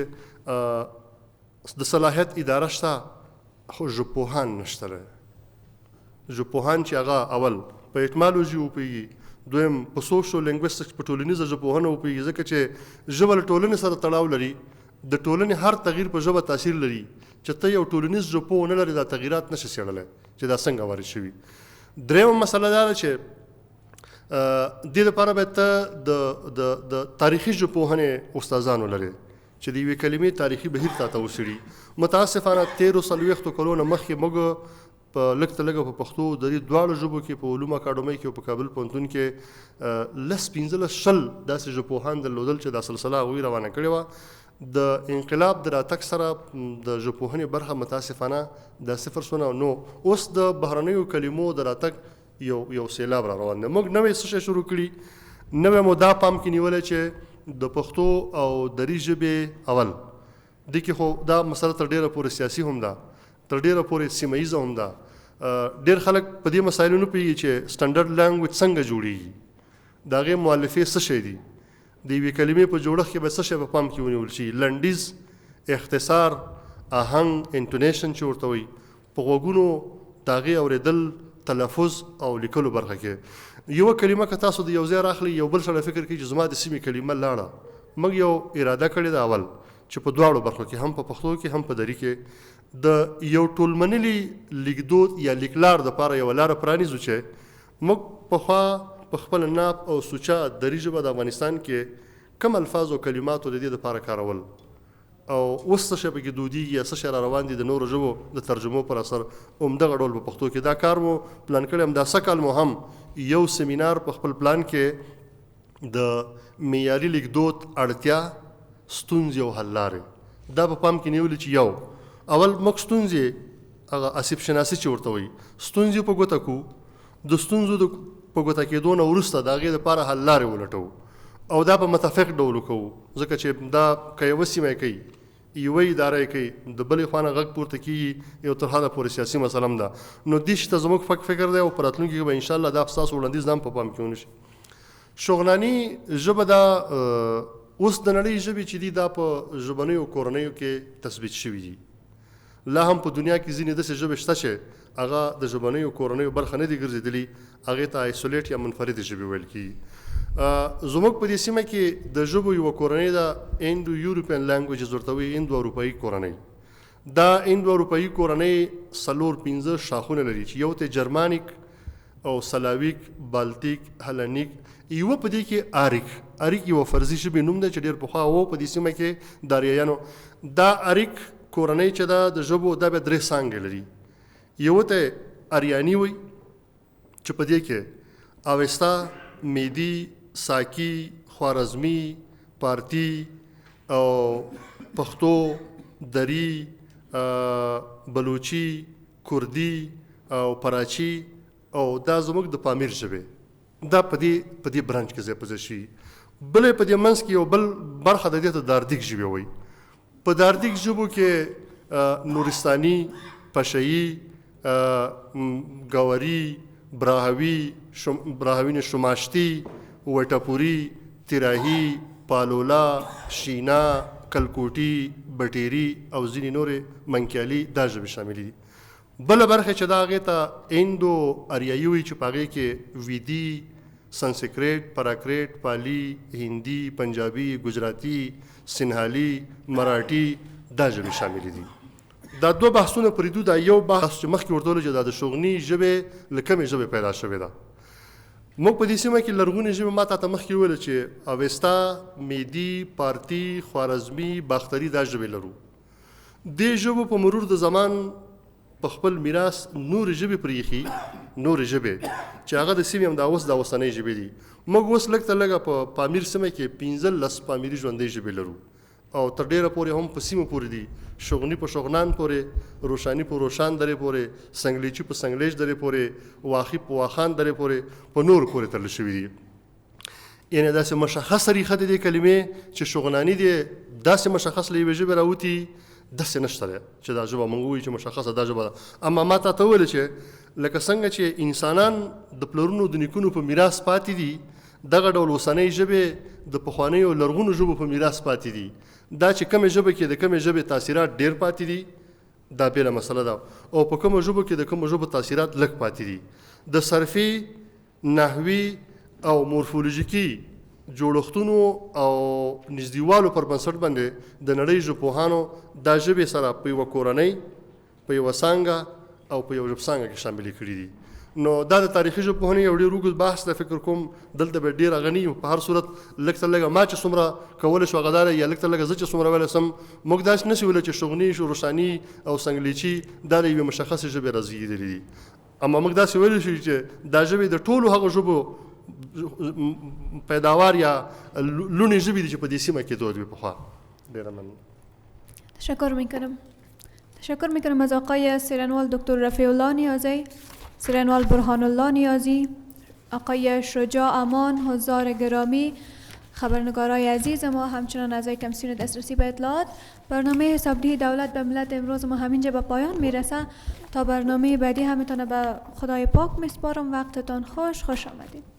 د صلاحیت اداره شته خو ژبپوهان نشته دی. ژبپوهان چې هغه اول په ایټمالوژي وپوهېږي، دویم په سوشو لینګویسټکس په ټولنیزه ژبپوهنه وپوهېږي، ځکه چې ژبه له ټولنې سره تړاو لري، د ټولنې هر تغییر په ژبه تاثیر لري. چې ته یو ټولنیز ژبپوه نه لرې دا تغییرات نشي څېړلی چې دا څنګه وارد شوي. درېیمه مسله دا ده چې دې دپاره باید ته د تاریخي ژبپوهنې استادان ولرې چې د یوې کلمې تاریخي بهیر تا ته وڅېړي. متاسفانه 13-40 کلونه مخکې موږ په لږ ته لږه په پښتو د دې دواړو ژبو کې په علوم اکاډمۍ کې او په کابل پوهنتون کې 10-15 داسې ژبپوهان درلودل چې دا سلسله هغوی روانه کړې وه. د انقلاب د راتګ سره د ژبپوهنې برخه متاسفانه دا 0 شونه. نو اوس د بهرنیو کلمو د راتګ یو سیلاب را روان دی. موږ نوې څه شی شروع کړي، نوې مو دا پام کې نیولی چې د پښتو او دري ژبې اول دې کې خو دا مسله تر ډېره پورې سیاسي هم ده، تر ډېره پورې سیمه ییزه هم ده. ډېر خلک په دې مسایلو نه پوهېږي چې سټنډرډ لینګویج څنګه جوړېږي، د هغې مؤلفې څه شی دي، د یوې کلمې په جوړښت کې به څه شی په پام کې ونیول شي. لنډیز، اختصار، آهنګ، انټونیشن چې ورته وایي، په غوږونو د هغې اورېدل، تلفظ او لیکلو برخه کې. یوه کلمه که تاسو د یو ځای راخلئ یو بل سره فکر کوي چې زما د سیمې کلمه لاړه. موږ یو اراده کړې ده اول چې په دواړو برخو کې هم په پښتو کې هم په دري کې د یو ټولمنلي لیکدود یا لیکلار دپاره یوه لاره پرانیزو چې موږ پخوا په خپل ناپ او سوچه دري ژبه د افغانستان کې کم الفاظ او کلماتو د دې دپاره کارول او اوس څه شی پکې دودیږي یا څه شی را روان دي د نورو ژبو د ترجمو پر اثر همدغه ډول په پښتو کې دا کار مو پلان کړی. همداسې کال مو هم یو سیمینار په خپل پلان کې د معیاري لیکدود اړتیا، ستونزې او حل لارې دا په پام کې نیولي چې یو اول موږ ستونزې هغه اسیب شناسي چې ورته وایي ستونزې په ګوته کړو، د ستونزو د په ګوته کېدو نه وروسته د هغې دپاره حل لارې ولټوو او دا په متفق ډول وکوو، ځکه چې دا که یوه سیمه یې کوي یوه اداره یې کوي د بلې خوا نه غږ پورته کېږي یو تر حده پورې سیاسي مسله هم ده، نو دې شي ته زموږ فکر دی او په راتلونکي کې به انشاءالله دا ستاسو وړاندیز دا هم په پام کې ونه شي. شغناني ژبه دا اوس د نړۍ ژبې چې دي دا په ژبنیو کورنیو کې تثبیت شوي دي. لا هم په دنیا کې ځینې داسې ژبې شته چې هغه د ژبنیو کورنیو برخه نه دي ګرځېدلي، هغې ته آیسولیټ یا منفردې ژبې ویل کېږي. زموږ په دې سیمه کې د ژبو یوه کورنۍ ده انډو یورپین لینګویجز ورته وایي، انډو اروپایي کورنۍ. دا انډو اروپایي کورنۍ 4-5 شاخونه لري چې یو ته جرمانیک او سلاویک، بالتیک، هلنیک، یوه په دې کې اریک یوه فرضي ژبې نوم دی چې ډېر پخوا و په دې سیمه کې د اریایانو. دا اریک کورنۍ چې ده د ژبو دا بیا 3 څانګې لري. یوه ته اریاني وایي چې په دې کې اوستا، میدی، ساکی، خوارزمی، پارتی او پښتو، دری، بلوچی، کردی او پراچی او دا زموږ د پامیر ژبې دا په دې برانچ کې ځای په ځای شي. بلې په دې منځ کې یو بل برخه د دې ته داردیک ژبې وایي. په داردیک ژبو کې نورستاني، پشهیي، گاوري، براهوین شماشتی، وټپوري، تراهي، پالولا، شینا، کلکوټي، بټيري او ځینې نورې منکیالي دا ژبې شاملې دي. بله برخه چې دا هغې ته انډو اریایي وایي چې په هغې کې ویدي، سنسکریټ، پراکریټ، پالي، هندي، پنجابي، ګجراتي، سنهالي، مراټي دا ژبې شاملې دي. دا 2 بحثونه پرېږدو. دا یو بحث چې مخکې ورته ویلو چې دا د شغني ژبې له کمې ژبې پیدا شوې ده. موږ په دې سیمه کې لرغونې ژبې ما تاته مخکې وویله چې اوستا، میدي، پارتي، خوارزمي، باختري دا ژبې لرو. دې ژبو په مرور د زمان په خپل میراث نورې ژبې پرېښي، نورې ژبې چې هغه د سیمې هم دا اوس دا اوسنۍ ژبې دي. موږ اوس لږ تر لږه په پامیر سیمه کې 15 پامیري ژوندۍ ژبې لرو او تر ډېره پورې هم په سیمو پورې دي. شغني په شغنان پورې، روشاني په روشان درې پورې، سنګلیچي په سنګلیچ درې پورې، واخي په واخان درې پورې، په نور پورې تړل شوي دي. یعنې داسې مشخصه ریښه د دې کلمې چې شغناني دی داسې مشخص له یوې ژبې راوتي داسې نشته دی چې دا ژبه موږ ووایو چې مشخصه دا ژبه ده. اما ما تاته وویل چې لکه څنګه چې انسانان د پلرونو د نیکونو په میراث پاتې دي، دغه ډول اوسنۍ ژبې د پخوانیو لرغونو ژبو په میراث پاتې دي. دا چې کومې ژبه کې د کومې ژبې تاثیرات ډېر پاتې دي دا بېله مسله ده او په کومو ژبو کې د کومو ژبو تاثیرات لږ پاتې دي. د صرفي، نحوي او مورفولوژیکي جوړښتونو او نږدېوالو پر بنسټ باندې د نړۍ ژبپوهانو دا ژبې سره په یوه کورنۍ، په یوه څانګه او په یوه ژبڅانګه کې شاملې کړي دي. نو دا د تاریخي ژبپوهنې یو ډېر اوږد بحث دی. فکر کوم دلته به ډېر غني په هر صورت لږ تر لږه ما چې څومره کولی شو هغه دا دی یا لږ تر لږه زه چې څومره ویلی سم موږ داسې نشو ویلی چې شغني، روشاني او سنګلیچي دا د یوې مشخصې ژبې رازېږېدلي دي. اما موږ داسې ویلی شو چې دا ژبې د ټولو هغو ژبو پیداوار یا لوڼې ژبې دي چې په دې سیمه کې دود وي پخوا. ډېره مننه. تشکر میکنم از آقای سیرانوال دکتر رفیع الله نیازی، سیرانوال برهان الله نیازی، آقای شجاع امان، حضار گرامی، خبرنگارای عزیز ما، همچنان اعضای کمیسیون دسترسی به اطلاعات. برنامه حسابدهی دولت به ملت امروز ما همینجا به پایان میرسه. تا برنامه بعدی همتون به خدای پاک میسپارم. وقتتان خوش آمدید.